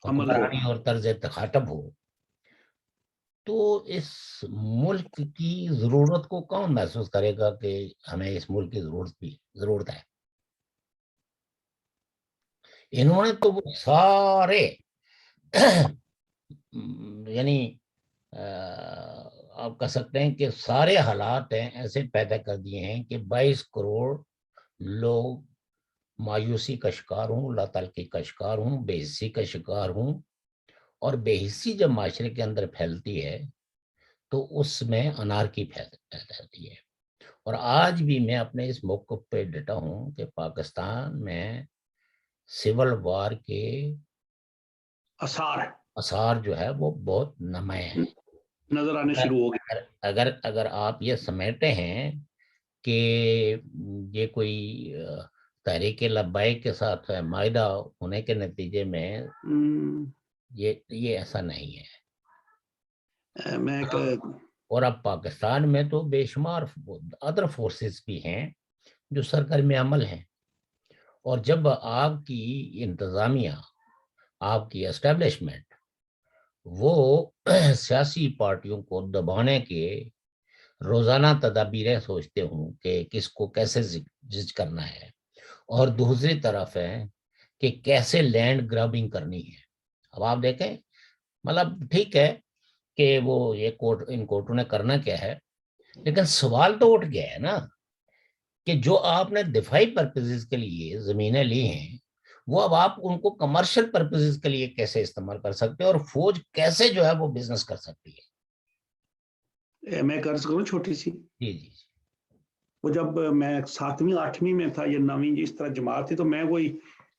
حکمرانی اور طرز تخاطب ہو، تو اس ملک کی ضرورت کو کون محسوس کرے گا کہ ہمیں اس ملک کی ضرورت ہے؟ انہوں نے تو وہ سارے یعنی آپ کہہ سکتے ہیں کہ سارے حالات ہیں ایسے پیدا کر دیے ہیں کہ 22 کروڑ لوگ مایوسی کا شکار ہوں، لاطلقی کا شکار ہوں، بے حسی کا شکار ہوں. اور بے حسی جب معاشرے کے اندر پھیلتی ہے تو اس میں انارکی پیدا ہوتی ہے. اور آج بھی میں اپنے اس موقف پہ ڈٹا ہوں کہ پاکستان میں سول وار کے اثار جو ہے وہ بہت نمایاں ہیں، نظر آنے شروع ہو گئے. اگر آپ یہ سمجھتے ہیں کہ یہ کوئی تحریک لبیک کے ساتھ معاہدہ ہونے کے نتیجے میں یہ ایسا نہیں ہے. اور اب پاکستان میں تو بے شمار ادر فورسز بھی ہیں جو سرگرم عمل ہیں، اور جب آپ کی انتظامیہ، آپ کی اسٹیبلشمنٹ وہ سیاسی پارٹیوں کو دبانے کے روزانہ تدابیریں سوچتے ہوں کہ کس کو کیسے جج کرنا ہے، اور دوسری طرف ہے کہ کیسے لینڈ گرابنگ کرنی ہے. اب آپ دیکھیں مطلب ٹھیک ہے کہ وہ یہ ان کورٹوں نے کرنا کیا ہے، لیکن سوال تو اٹھ گیا ہے نا کہ جو آپ نے دفاعی پرپزز کے لیے زمینیں لی ہیں وہ اب آپ ان کو کمرشل پرپزز کے لیے کیسے استعمال کر سکتے ہیں، اور فوج کیسے جو ہے وہ بزنس کر سکتی ہے. میں قرض کروں چھوٹی سی. جی جی. وہ جب میں 7ویں 8ویں میں تھا یا 9ویں جس طرح جماعت تھی تو میں وہی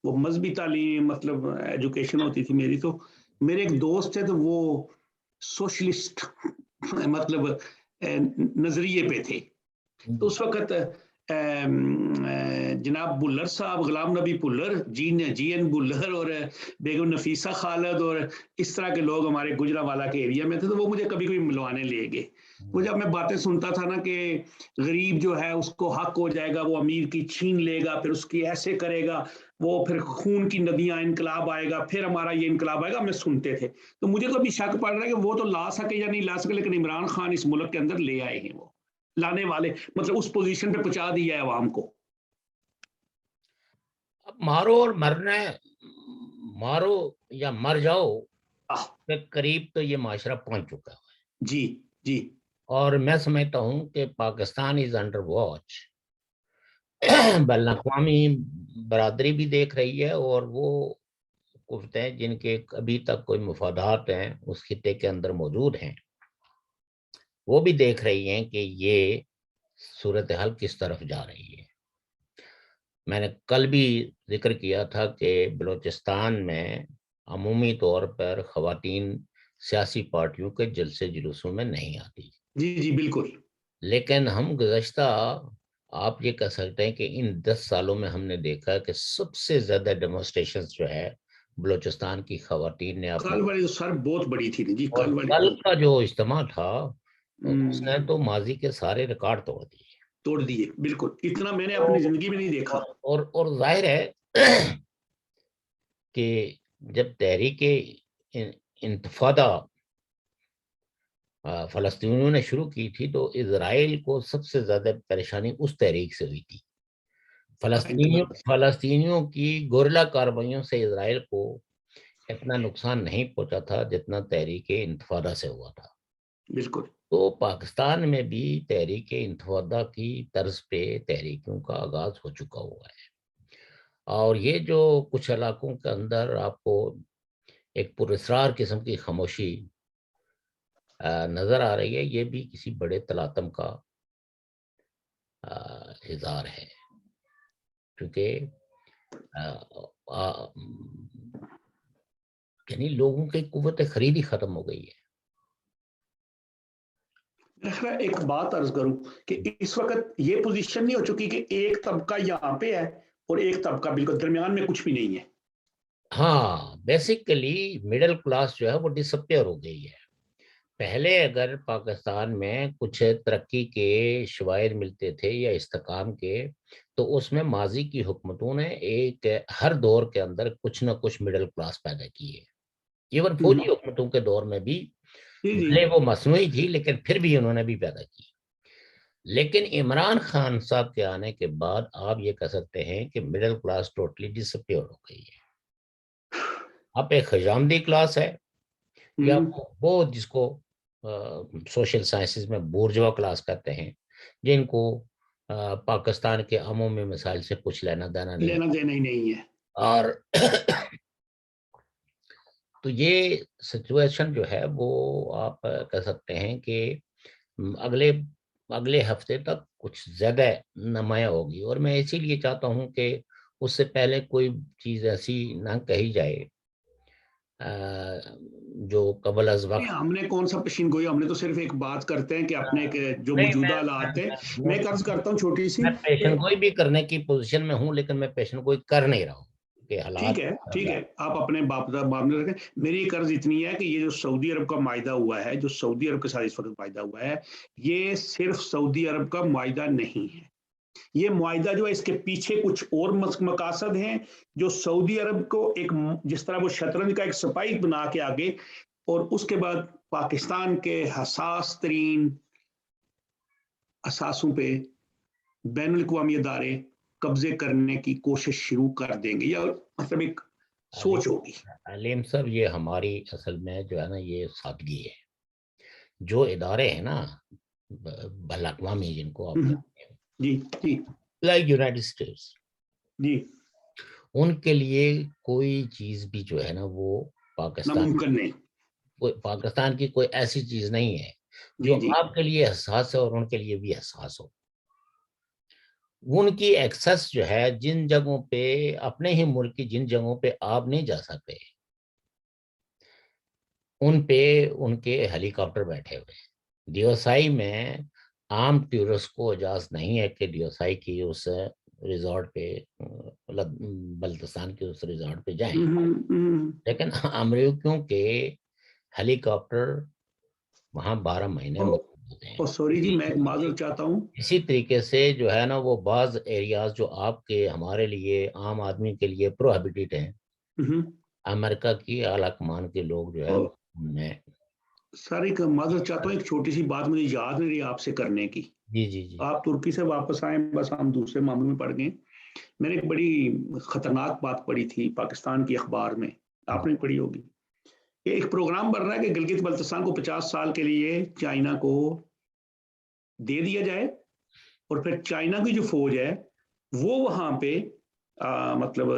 وہ مذہبی تعلیم مطلب ایجوکیشن ہوتی تھی میری. تو میرے ایک دوست ہے تو وہ سوشلسٹ مطلب نظریے پہ تھے. تو اس وقت جناب بلر صاحب، غلام نبی بلر، جی این بلر اور بیگم نفیسہ خالد اور اس طرح کے لوگ ہمارے گجرانوالہ کے ایریا میں تھے. تو وہ مجھے کبھی کبھی ملوانے لے گئے. وہ جب میں باتیں سنتا تھا نا کہ غریب جو ہے اس کو حق ہو جائے گا، وہ امیر کی چھین لے گا، پھر اس کی ایسے کرے گا، وہ پھر خون کی ندیاں، انقلاب آئے گا، پھر ہمارا یہ انقلاب آئے گا، ہمیں سنتے تھے. تو مجھے تو ابھی شک پڑ رہا ہے کہ وہ تو لا سکے یا نہیں لا سکے، لیکن عمران خان اس ملک کے اندر لے آئے ہیں، وہ لانے والے مطلب اس پوزیشن پہ پہنچا دیا ہے عوام کو. اب مارو اور مرنا، مارو یا مر جاؤ کے قریب تو یہ معاشرہ پہنچ چکا ہے. جی جی. اور میں سمجھتا ہوں کہ پاکستان از انڈر واچ. بین الاقوامی برادری بھی دیکھ رہی ہے، اور وہ قوت ہیں جن کے ابھی تک کوئی مفادات ہیں اس خطے کے اندر موجود ہیں، وہ بھی دیکھ رہی ہیں کہ یہ صورتحال کس طرف جا رہی ہے. میں نے کل بھی ذکر کیا تھا کہ بلوچستان میں عمومی طور پر خواتین سیاسی پارٹیوں کے جلسے جلوسوں میں نہیں آتی. جی جی بالکل. لیکن ہم گزشتہ آپ یہ کہہ سکتے ہیں کہ ان 10 سالوں میں ہم نے دیکھا کہ سب سے زیادہ ڈیمونسٹریشنز جو ہے بلوچستان کی خواتین نے کل والی تو سر بہت بڑی تھی جی. اور کل کا جو اجتماع تھا اس نے تو ماضی کے سارے ریکارڈ توڑ دیے. بالکل. اتنا میں نے اپنی زندگی میں نہیں دیکھا. اور ظاہر ہے کہ جب تحریک انتفاضہ فلسطینیوں نے شروع کی تھی تو اسرائیل کو سب سے زیادہ پریشانی اس تحریک سے ہوئی تھی. فلسطینیوں کی گورلا کارروائیوں سے اسرائیل کو اتنا نقصان نہیں پہنچا تھا جتنا تحریک انتفاضہ سے ہوا تھا. بالکل. تو پاکستان میں بھی تحریک انتفاضہ کی طرز پہ تحریکوں کا آغاز ہو چکا ہوا ہے. اور یہ جو کچھ علاقوں کے اندر آپ کو ایک پراسرار قسم کی خاموشی نظر آ رہی ہے، یہ بھی کسی بڑے تلاطم کا اظہار ہے، کیونکہ یعنی لوگوں کی قوت خریدی ختم ہو گئی ہے. ایک بات عرض کروں کہ اس وقت یہ پوزیشن نہیں ہو چکی کہ ایک طبقہ یہاں پہ ہے اور ایک طبقہ بالکل درمیان میں کچھ بھی نہیں ہے. ہاں، بیسیکلی مڈل کلاس جو ہے وہ ڈس اپیئر ہو گئی ہے. پہلے اگر پاکستان میں کچھ ترقی کے شواہد ملتے تھے یا استحکام کے، تو اس میں ماضی کی حکومتوں نے ایک ہر دور کے اندر کچھ نہ کچھ مڈل کلاس پیدا کی ہے. ایون فوجی حکومتوں کے دور میں بھی بھلے وہ مصنوعی تھی لیکن پھر بھی انہوں نے بھی پیدا کی. لیکن عمران خان صاحب کے آنے کے بعد آپ یہ کہہ سکتے ہیں کہ مڈل کلاس ٹوٹلی ڈس اپیئر ہو گئی ہے. اب ایک خجامدی کلاس ہے، یا وہ جس کو سوشل سائنسز میں بورجوا کلاس کہتے ہیں، جن کو پاکستان کے عمومی مسائل سے کچھ لینا دینا نہیں ہے. اور تو یہ سچویشن جو ہے وہ آپ کہہ سکتے ہیں کہ اگلے ہفتے تک کچھ زیادہ نمایاں ہوگی. اور میں اسی لیے چاہتا ہوں کہ اس سے پہلے کوئی چیز ایسی نہ کہی جائے جو قبل از وقت. ہم نے کون سا پیشین گوئی، ہم نے تو صرف ایک بات کرتے ہیں کہ اپنے جو موجودہ حالات ہیں. میں عرض کرتا ہوں چھوٹی سی، میں پیشن گوئی بھی کرنے کی پوزیشن میں ہوں، لیکن میں پیشن گوئی کر نہیں رہا ہوں کہ حالات. ٹھیک ہے، آپ اپنے باپ میں رکھیں. میری ایک عرض اتنی ہے کہ یہ جو سعودی عرب کا معاہدہ ہوا ہے، جو سعودی عرب کے ساتھ اس وقت معاہدہ ہوا ہے، یہ صرف سعودی عرب کا معاہدہ نہیں ہے. یہ معاہدہ جو ہے اس کے پیچھے کچھ اور مقاصد ہیں جو سعودی عرب کو ایک جس طرح وہ شطرنج کا ایک سپاہی بنا کے آگے، اور اس کے بعد پاکستان کے حساس ترین اثاثوں پہ بین الاقوامی ادارے قبضے کرنے کی کوشش شروع کر دیں گے، یا مطلب ایک سوچ ہوگی. علیم صاحب، یہ ہماری اصل میں جو ہے نا یہ سادگی ہے. جو ادارے ہیں نا بین الاقوامی جن کو آپ لائک یونائٹڈ اسٹیٹس، جی، ان کے لیے کوئی چیز بھی جو ہے نا وہ پاکستان کی کوئی ایسی چیز نہیں ہے جو آپ کے لیے حساس ہے اور ان کے لیے بھی حساس ہو. ان کی ایکسس جو ہے جن جگہوں پہ اپنے ہی ملک کی جن جگہوں پہ آپ نہیں جا سکتے ان پہ ان کے ہیلی کاپٹر بیٹھے ہوئے ہیں۔ ڈیوسائی میں عام ٹورسٹ کو اجازت نہیں ہے کہ ڈیوسائی کی اس ریزورٹ پہ بلتستان کے اس ریزورٹ پہ جائیں، لیکن امریکیوں کے ہیلی کاپٹر وہاں 12 مہینے موجود ہوتے ہیں۔ سوری جی میں معذرت چاہتا ہوں، اسی طریقے سے جو ہے نا وہ بعض ایریاز جو آپ کے ہمارے لیے عام آدمی کے لیے پروہیبٹڈ ہیں، امریکہ کی اعلیٰ کمان کے لوگ جو ہے ان میں ساری کا معذرت چاہتا ہوں، ایک چھوٹی سی بات مجھے یاد نہیں رہی آپ سے کرنے کی۔ جی جی جی آپ ترکی سے واپس آئے، بس ہم دوسرے معاملے میں پڑ گئے۔ میں نے ایک بڑی خطرناک بات پڑھی تھی پاکستان کی اخبار میں، آپ نے پڑھی ہوگی، کہ ایک پروگرام بن رہا ہے کہ گلگت بلتستان کو 50 سال کے لیے چائنا کو دے دیا جائے، اور پھر چائنا کی جو فوج ہے وہ وہاں پہ مطلب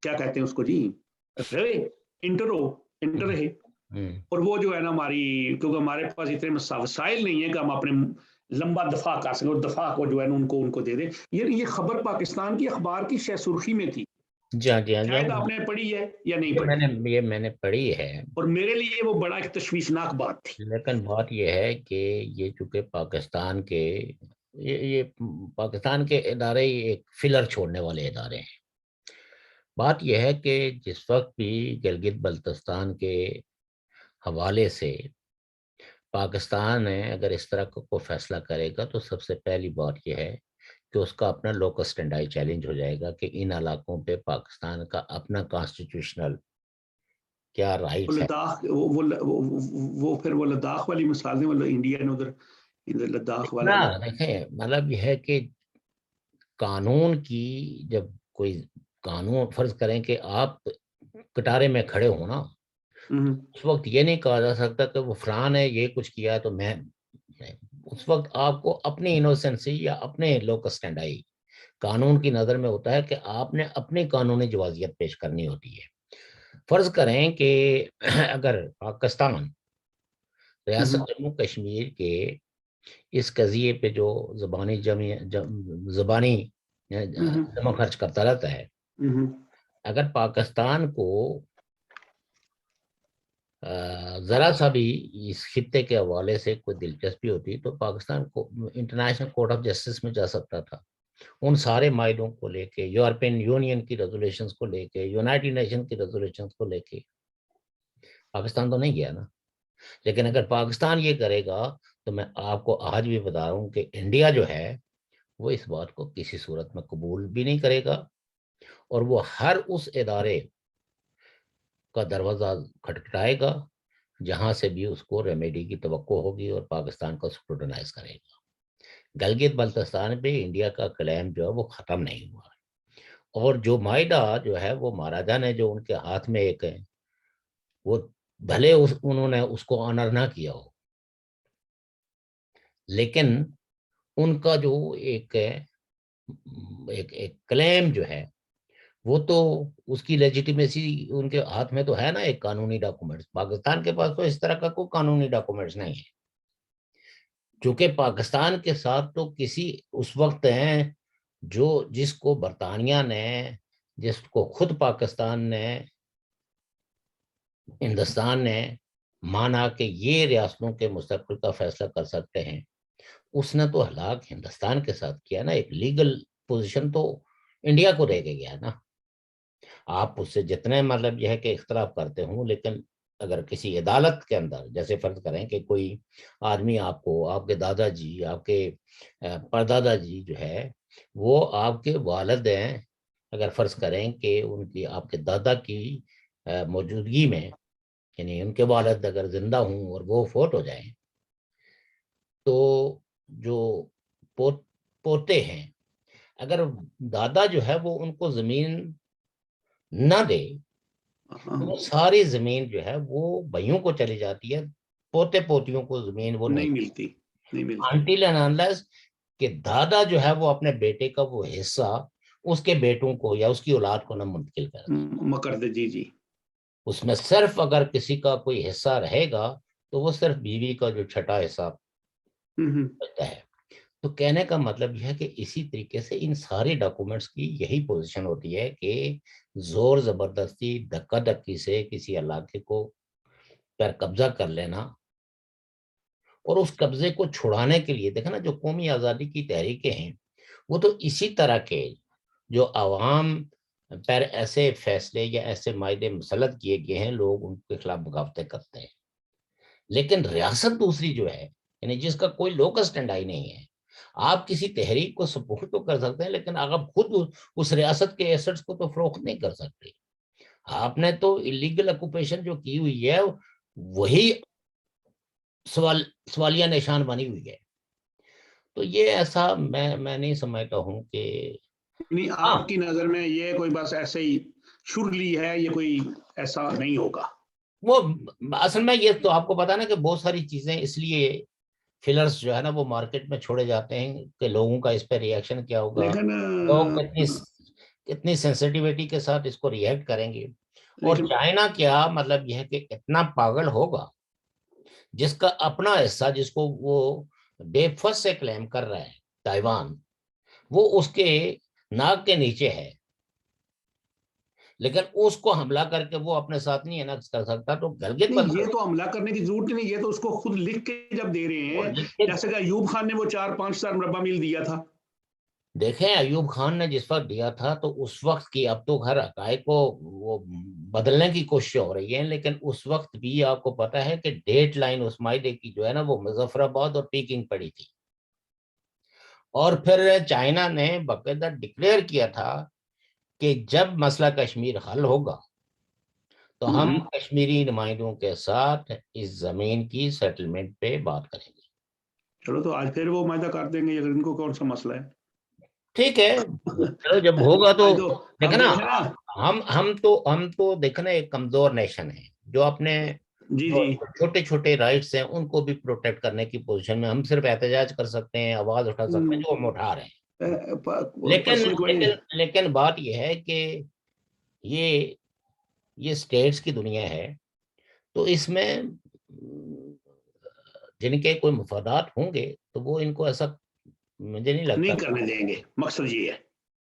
کیا کہتے ہیں اس کو جی، رہے، انٹر رہے، اور وہ جو ہے نا ہماری، کیونکہ ہمارے پاس اتنے وسائل نہیں ہے کہ ہم اپنے لمبا دفاع کر سکیں، اور دفاع کو جو ہے نا ان کو دے دیں۔ یہ خبر پاکستان کی اخبار کی شہ سرخی میں تھی، جی ہاں جی ہاں شاید آپ نے پڑھی ہے یا نہیں پڑھی، میں نے پڑھی ہے، اور میرے لیے وہ بڑا ایک تشویشناک بات تھی۔ لیکن بات یہ ہے کہ یہ چونکہ پاکستان کے یہ پاکستان کے ادارے ایک فلر چھوڑنے والے ادارے ہیں۔ بات یہ ہے کہ جس وقت بھی گلگت بلتستان کے حوالے سے پاکستان ہے اگر اس طرح کا کوئی فیصلہ کرے گا تو سب سے پہلی بات یہ ہے کہ اس کا اپنا لوکس اسٹینڈائی چیلنج ہو جائے گا کہ ان علاقوں پہ پاکستان کا اپنا کانسٹیٹیوشنل کیا رائٹس ہے۔ لداخ وہ پھر وہ لداخ والی مثالیں، وہ انڈیا نے ادھر لداخ والا جو، دیکھیں مطلب یہ ہے کہ قانون کی جب کوئی قانون فرض کریں کہ آپ کٹارے میں کھڑے ہو نا، اس وقت یہ نہیں کہا جا سکتا کہ وہ فلان ہے یہ کچھ کیا ہے تو میں، اس وقت آپ کو اپنی انوسنسی یا اپنے لوکس اسٹینڈائی قانون کی نظر میں ہوتا ہے کہ آپ نے اپنی قانونی جوازیت پیش کرنی ہوتی ہے۔ فرض کریں کہ اگر پاکستان ریاست جموں کشمیر کے اس قضیے پہ جو زبانی جمع خرچ کرتا رہتا ہے، اگر پاکستان کو ذرا سا بھی اس خطے کے حوالے سے کوئی دلچسپی ہوتی تو پاکستان کو انٹرنیشنل کورٹ آف جسٹس میں جا سکتا تھا، ان سارے معاہدوں کو لے کے، یورپین یونین کی ریزولوشنز کو لے کے، یونائٹڈ نیشن کی ریزولوشنز کو لے کے۔ پاکستان تو نہیں گیا نا، لیکن اگر پاکستان یہ کرے گا تو میں آپ کو آج بھی بتا رہا ہوں کہ انڈیا جو ہے وہ اس بات کو کسی صورت میں قبول بھی نہیں کرے گا، اور وہ ہر اس ادارے کا دروازہ کھٹکھٹائے گا جہاں سے بھی اس کو ریمیڈی کی توقع ہوگی اور پاکستان کو سکروٹنائز کرے گا۔ گلگت بلتستان پہ انڈیا کا کلیم جو ہے وہ ختم نہیں ہوا، اور جو معاہدہ جو ہے وہ مہاراجا نے جو ان کے ہاتھ میں ایک ہے، وہ بھلے انہوں نے اس کو آنر نہ کیا ہو، لیکن ان کا جو ایک کلیم جو ہے وہ تو اس کی لیجیٹیمیسی ان کے ہاتھ میں تو ہے نا، ایک قانونی ڈاکومنٹس۔ پاکستان کے پاس تو اس طرح کا کوئی قانونی ڈاکومنٹس نہیں ہے، چونکہ پاکستان کے ساتھ تو کسی اس وقت ہیں جس کو برطانیہ نے، جس کو خود پاکستان نے، ہندوستان نے مانا کہ یہ ریاستوں کے مستقبل کا فیصلہ کر سکتے ہیں، اس نے تو ہلاک ہندوستان کے ساتھ کیا نا۔ ایک لیگل پوزیشن تو انڈیا کو دے کے گیا نا۔ آپ اس سے جتنے مطلب یہ ہے کہ اختلاف کرتے ہوں، لیکن اگر کسی عدالت کے اندر جیسے فرض کریں کہ کوئی آدمی آپ کو، آپ کے دادا جی، آپ کے پردادا جی جو ہے وہ آپ کے والد ہیں، اگر فرض کریں کہ ان کی آپ کے دادا کی موجودگی میں، یعنی ان کے والد اگر زندہ ہوں اور وہ فوت ہو جائیں، تو جو پوتے ہیں، اگر دادا جو ہے وہ ان کو زمین نہ دے تو وہ ساری زمین جو ہے وہ بھائیوں کو چلی جاتی ہے، پوتے پوتیوں کو زمین وہ نہیں ملتی، نہیں ملتی انٹل اینڈ انلیس کہ دادا جو ہے وہ اپنے بیٹے کا وہ حصہ اس کے بیٹوں کو یا اس کی اولاد کو نہ منتقل کر دے۔ مکر دے، جی جی۔ اس میں صرف اگر کسی کا کوئی حصہ رہے گا تو وہ صرف بیوی کا جو چھٹا حصہ بچتا ہے۔ تو کہنے کا مطلب یہ ہے کہ اسی طریقے سے ان سارے ڈاکومنٹس کی یہی پوزیشن ہوتی ہے کہ زور زبردستی دھکا دھکی سے کسی علاقے کو پر قبضہ کر لینا، اور اس قبضے کو چھڑانے کے لیے دیکھا نا جو قومی آزادی کی تحریکیں ہیں وہ تو اسی طرح کے جو عوام پر ایسے فیصلے یا ایسے معاہدے مسلط کیے گئے ہیں لوگ ان کے خلاف بغاوتیں کرتے ہیں، لیکن ریاست دوسری جو ہے یعنی جس کا کوئی لوکس ٹینڈائی نہیں ہے، آپ کسی تحریک کو سپورٹ تو کر سکتے ہیں لیکن آپ خود اس ریاست کے ایسٹس کو تو فروخت نہیں کر سکتے۔ آپ نے تو اللیگل اکوپیشن جو کی ہوئی ہے وہی سوالیہ نشان بنی ہوئی ہے۔ تو یہ ایسا میں نہیں سمجھتا ہوں کہ نہیں، ہاں آپ کی نظر میں یہ کوئی بس ایسے ہی شرلی ہے، یہ کوئی ایسا نہیں ہوگا؟ وہ اصل میں یہ تو آپ کو پتا نا کہ بہت ساری چیزیں اس لیے فلرز جو ہے نا وہ مارکیٹ میں چھوڑے جاتے ہیں کہ لوگوں کا اس پہ ری ایکشن کیا ہوگا، لیکن لوگ کتنی سینسٹیوٹی کے ساتھ اس کو ری ایکٹ کریں گے۔ اور لیکن چائنا کیا مطلب یہ ہے کہ اتنا پاگل ہوگا جس کا اپنا حصہ جس کو وہ بے فس سے کلیم کر رہا ہے تائیوان، وہ اس کے ناک کے نیچے ہے، لیکن اس کو حملہ کر کے وہ اپنے ساتھ نہیں انیکس کر سکتا۔ تو گلگت نہیں، یہ تو حملہ کرنے کی ضرورت نہیں، یہ تو اس کو خود لکھ کے جب دے رہے ہیں، جیسے کہ ایوب خان نے وہ 4-5 مربع میل دیا تھا۔ دیکھیں ایوب خان نے جس وقت دیا تھا تو اس وقت کی، اب تو ہر حقائق کو وہ بدلنے کی کوشش ہو رہی ہے، لیکن اس وقت بھی آپ کو پتا ہے کہ ڈیٹ لائن اس معاہدے کی جو ہے نا وہ مظفر آباد اور پیکنگ پڑی تھی، اور پھر چائنا نے باقاعدہ ڈکلیئر کیا تھا کہ جب مسئلہ کشمیر حل ہوگا تو ہم کشمیری نمائندوں کے ساتھ اس زمین کی سیٹلمنٹ پہ بات کریں گے۔ چلو تو آج پھر وہ معاہدہ کر دیں گے، اگر ان کو کون سا مسئلہ ہے؟ ٹھیک ہے، چلو جب ہوگا تو آج تو دیکھیں اب نا، دیکھیں نا۔ ہم تو دیکھنا ایک کمزور نیشن ہے جو اپنے جی جو جی، چھوٹے چھوٹے رائٹس ہیں ان کو بھی پروٹیکٹ کرنے کی پوزیشن میں، ہم صرف احتجاج کر سکتے ہیں، آواز اٹھا سکتے ہیں جو ہم اٹھا رہے ہیں، لیکن پرسنلی کوئی لیکن لیکن بات یہ ہے کہ یہ یہ اسٹیٹس کی دنیا ہے، تو اس میں جن کے کوئی مفادات ہوں گے تو وہ ان کو ایسا مجھے نہیں لگتا نہیں کرنے دیں گے، مقصد یہ ہے۔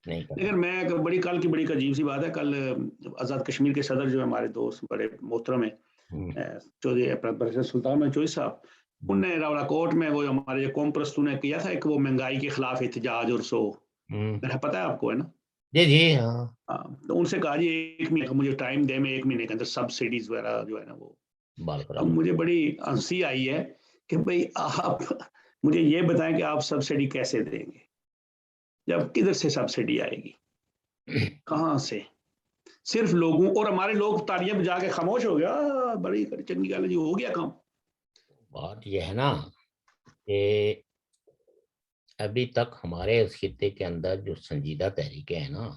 نہیں کریں۔ لیکن میں کل کی بڑی عجیب سی بات ہے، کل آزاد کشمیر کے صدر جو ہے ہمارے دوست بڑے محترم ہیں، چودھری اپنا سلطان محمد چودھری صاحب، ان نے راولا کوٹ میں وہ ہمارے جو قوم پرستوں نے کیا تھا ایک وہ مہنگائی کے خلاف احتجاج، اور سو میرا پتہ ہے آپ کو، ہے نا؟ جی جی ہاں، تو ان سے کہا جی 1 مہینے کا مجھے ٹائم دے، میں 1 مہینے کے اندر سبسڈیز وغیرہ جو ہے نا وہ۔ بال اب کرم مجھے بڑی ہنسی آئی ہے کہ بھئی آپ مجھے یہ بتائیں کہ آپ سبسڈی کیسے دیں گے، جب کدھر سے سبسڈی آئے گی، کہاں سے؟ صرف لوگوں، اور ہمارے لوگ تالیاں بجا کے خاموش ہو گیا، بڑی چنگی گل ہے جی، ہو گیا کام۔ بات یہ ہے نا کہ ابھی تک ہمارے اس خطے کے اندر جو سنجیدہ تحریکیں ہیں نا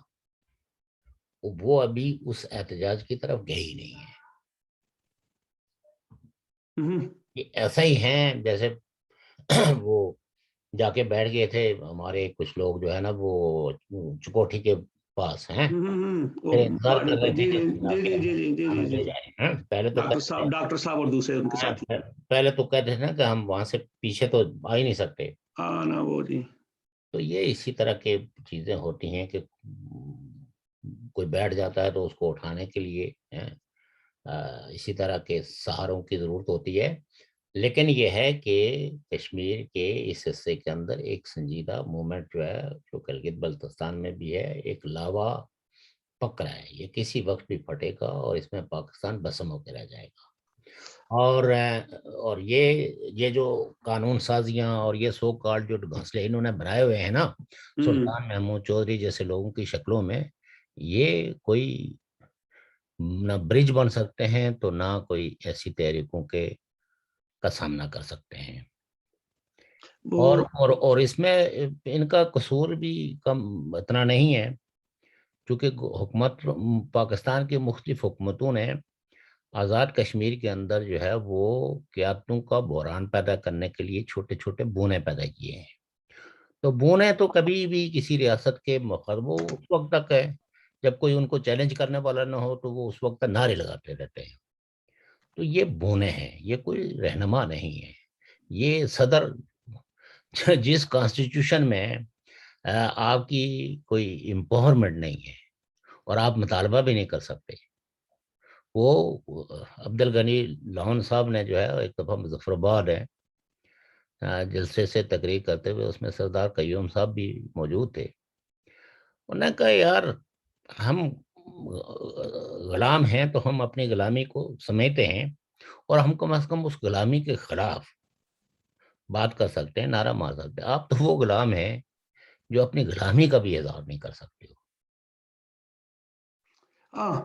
وہ ابھی اس احتجاج کی طرف گئی نہیں ہے۔ یہ ایسا ہی ہیں جیسے وہ جا کے بیٹھ گئے تھے ہمارے کچھ لوگ جو ہے نا وہ چکوٹھی کے پاس ہیں، پھر انتظار کر رہے تھے جی کہ جی جی جی جی جی جی لے جی، جائیں۔ پہلے تو ڈاکٹر صاحب اور دوسرے ان کے ساتھی۔ پہلے تو کہتے تھے نا کہ ہم وہاں سے پیچھے تو آ ہی نہیں سکتے۔ ہاں نا وہ جی، تو یہ اسی طرح کے چیزیں ہوتی ہیں کہ کوئی بیٹھ جاتا ہے تو اس کو اٹھانے کے لیے اسی طرح کے سہاروں کی ضرورت ہوتی ہے، لیکن یہ ہے کہ کشمیر کے اس حصے کے اندر ایک سنجیدہ موومنٹ جو ہے جو گلگت بلتستان میں بھی ہے، ایک لاوا پک رہا ہے، یہ کسی وقت بھی پھٹے گا اور اس میں پاکستان بسم ہو کے رہ جائے گا۔ اور یہ جو قانون سازیاں اور یہ سو کارڈ جو گھونسلے انہوں نے بنائے ہوئے ہیں نا سلطان محمود چودھری جیسے لوگوں کی شکلوں میں، یہ کوئی نہ برج بن سکتے ہیں تو نہ کوئی ایسی تحریکوں کا سامنا کر سکتے ہیں۔ اور اس میں ان کا قصور بھی کم اتنا نہیں ہے، کیونکہ حکومت پاکستان کی مختلف حکومتوں نے آزاد کشمیر کے اندر جو ہے وہ قیادتوں کا بحران پیدا کرنے کے لیے چھوٹے چھوٹے بونے پیدا کیے ہیں۔ تو بونے تو کبھی بھی کسی ریاست کے وہ اس وقت تک ہے جب کوئی ان کو چیلنج کرنے والا نہ ہو، تو وہ اس وقت تک نعرے لگاتے رہتے ہیں۔ تو یہ بونے ہیں، یہ کوئی رہنما نہیں ہے۔ یہ صدر جس کانسٹیٹیوشن میں آپ کی کوئی امپاورمنٹ نہیں ہے اور آپ مطالبہ بھی نہیں کر سکتے. وہ عبد الغنی لون صاحب نے جو ہے ایک دفعہ مظفر آباد ہے جلسے سے تقریر کرتے ہوئے، اس میں سردار قیوم صاحب بھی موجود تھے. انہوں نے کہا یار ہم غلام ہیں تو ہم اپنی غلامی کو سمیٹے ہیں، اور ہم کم از کم اس غلامی کے خلاف بات کر سکتے ہیں، نعرہ مار سکتے ہیں. آپ تو وہ غلام ہیں جو اپنی غلامی کا بھی اظہار نہیں کر سکتے ہو. ہاں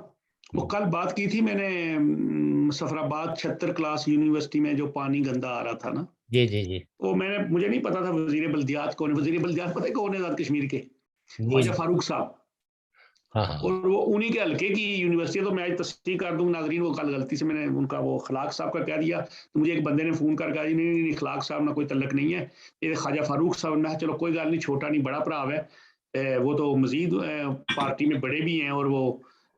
وہ کل بات کی تھی میں نے مسفرآباد 76 کلاس یونیورسٹی میں جو پانی گندا آ رہا تھا نا، جی جی جی وہ مجھے نہیں پتا تھا وزیر بلدیات کون ہے. وزیر بلدیات پتہ ہے کون ہے آزاد کشمیر کے؟ جی خواجہ جی. فاروق صاحب. ہاں ہاں. اور وہ انہی کے حلقے کی یونیورسٹی ہے. تو میں آج تصدیق کر دوں ناظرین، وہ کل غلطی سے میں نے ان کا وہ خلاق صاحب کا کہہ دیا، تو مجھے ایک بندے نے فون کر کہا جی نہیں نہیں خلاق صاحب نہ کوئی تعلق نہیں ہے، یہ خواجہ فاروق صاحب. میں چلو کوئی گل نہیں، چھوٹا نہیں بڑا بھرا ہے، وہ تو مزید پارٹی میں بڑے بھی ہیں، اور وہ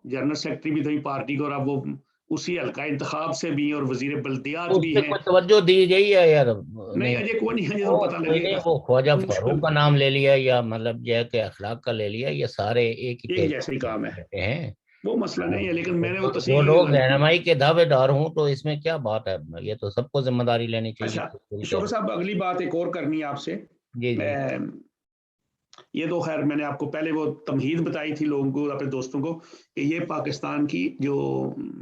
جنرل سیکرٹری بھی تھے پارٹی کو، اور اب وہ اسی حلقہ انتخاب سے بھی ہیں اور وزیر بلدیات اس بھی پہ ہیں. کوئی توجہ دی گئی ہے یار؟ نہیں نہیں. اجے کوئی نہیں ہے، وہ پتہ کوئی لگے نہیں، گا. وہ خواجہ فاروق مشکل کا نام لے لیا یا مطلب یہ ہے کہ اخلاق کا لے لیا، یہ سارے ایک ہی ایک جیسے ہی کام ہے، بیٹھے ہیں. وہ مسئلہ نہیں ہے، لیکن میں نے وہ جو تصحیح لوگ غلطی. رہنمائی کے دعوے دار ہوں تو اس میں کیا بات ہے؟ یہ تو سب کو ذمہ داری لینی چاہیے. اچھا شوکت صاحب، اگلی بات ایک اور کرنی ہے آپ سے. جی جی. یہ تو خیر میں نے آپ کو پہلے وہ تمہید بتائی تھی لوگوں کو، اپنے دوستوں کو، کہ یہ پاکستان کی جو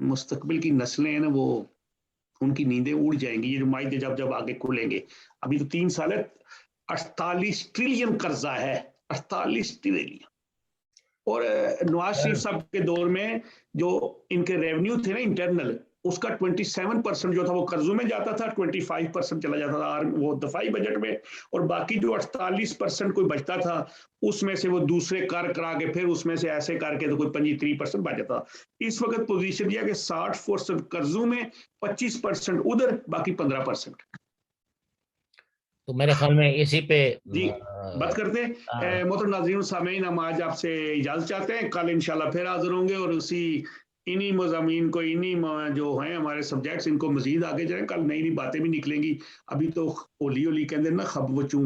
مستقبل کی نسلیں ہیں نا، وہ ان کی نیندیں اڑ جائیں گی. یہ جو معاہدے جب جب آگے کھلیں گے، ابھی تو 3 سال ہے، 48 ٹریلین قرضہ ہے، 48 ٹریلین. اور نواز شریف صاحب کے دور میں جو ان کے ریونیو تھے نا انٹرنل، اس کا 27% جو تھا وہ قرضوں میں جاتا تھا، 25% چلا جاتا تھا وہ دفاعی بجٹ میں، اور باقی جو 48% کوئی بچتا تھا اس میں سے وہ دوسرے کر کرا کے پھر اس میں سے ایسے کر کے تو کوئی 25% بچ جاتا. اس وقت پوزیشن یہ کہ 60% قرضوں میں، 25% ادھر، باقی 15%. تو میرے خیال میں اسی پہ جی بات کرتے ہیں. محترم ناظرین سامعین، ہم آج آپ سے اجازت چاہتے ہیں، کل انشاءاللہ پھر حاضر ہوں گے، اور انہی مضامین کو، انہی جو ہیں ہمارے سبجیکٹس، ان کو مزید آگے جائیں. کل نئی نئی باتیں بھی نکلیں گی. ابھی تو ہولی ہولی کہندے نا خب وچوں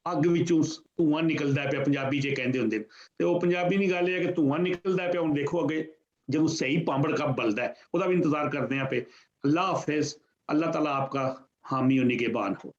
اگ وچوں دھواں نکلدا پیا، پنجابی چ کہندے ہوندے تے وہ پنجابی نہیں گل ہے کہ دھواں نکلدا پیا. ہن دیکھو اگے جب صحیح پانبڑ کب بلدا ہے، وہ بھی انتظار کرتے ہیں پہ. اللہ حافظ. اللہ تعالیٰ آپ کا حامی و نگہبان ہو.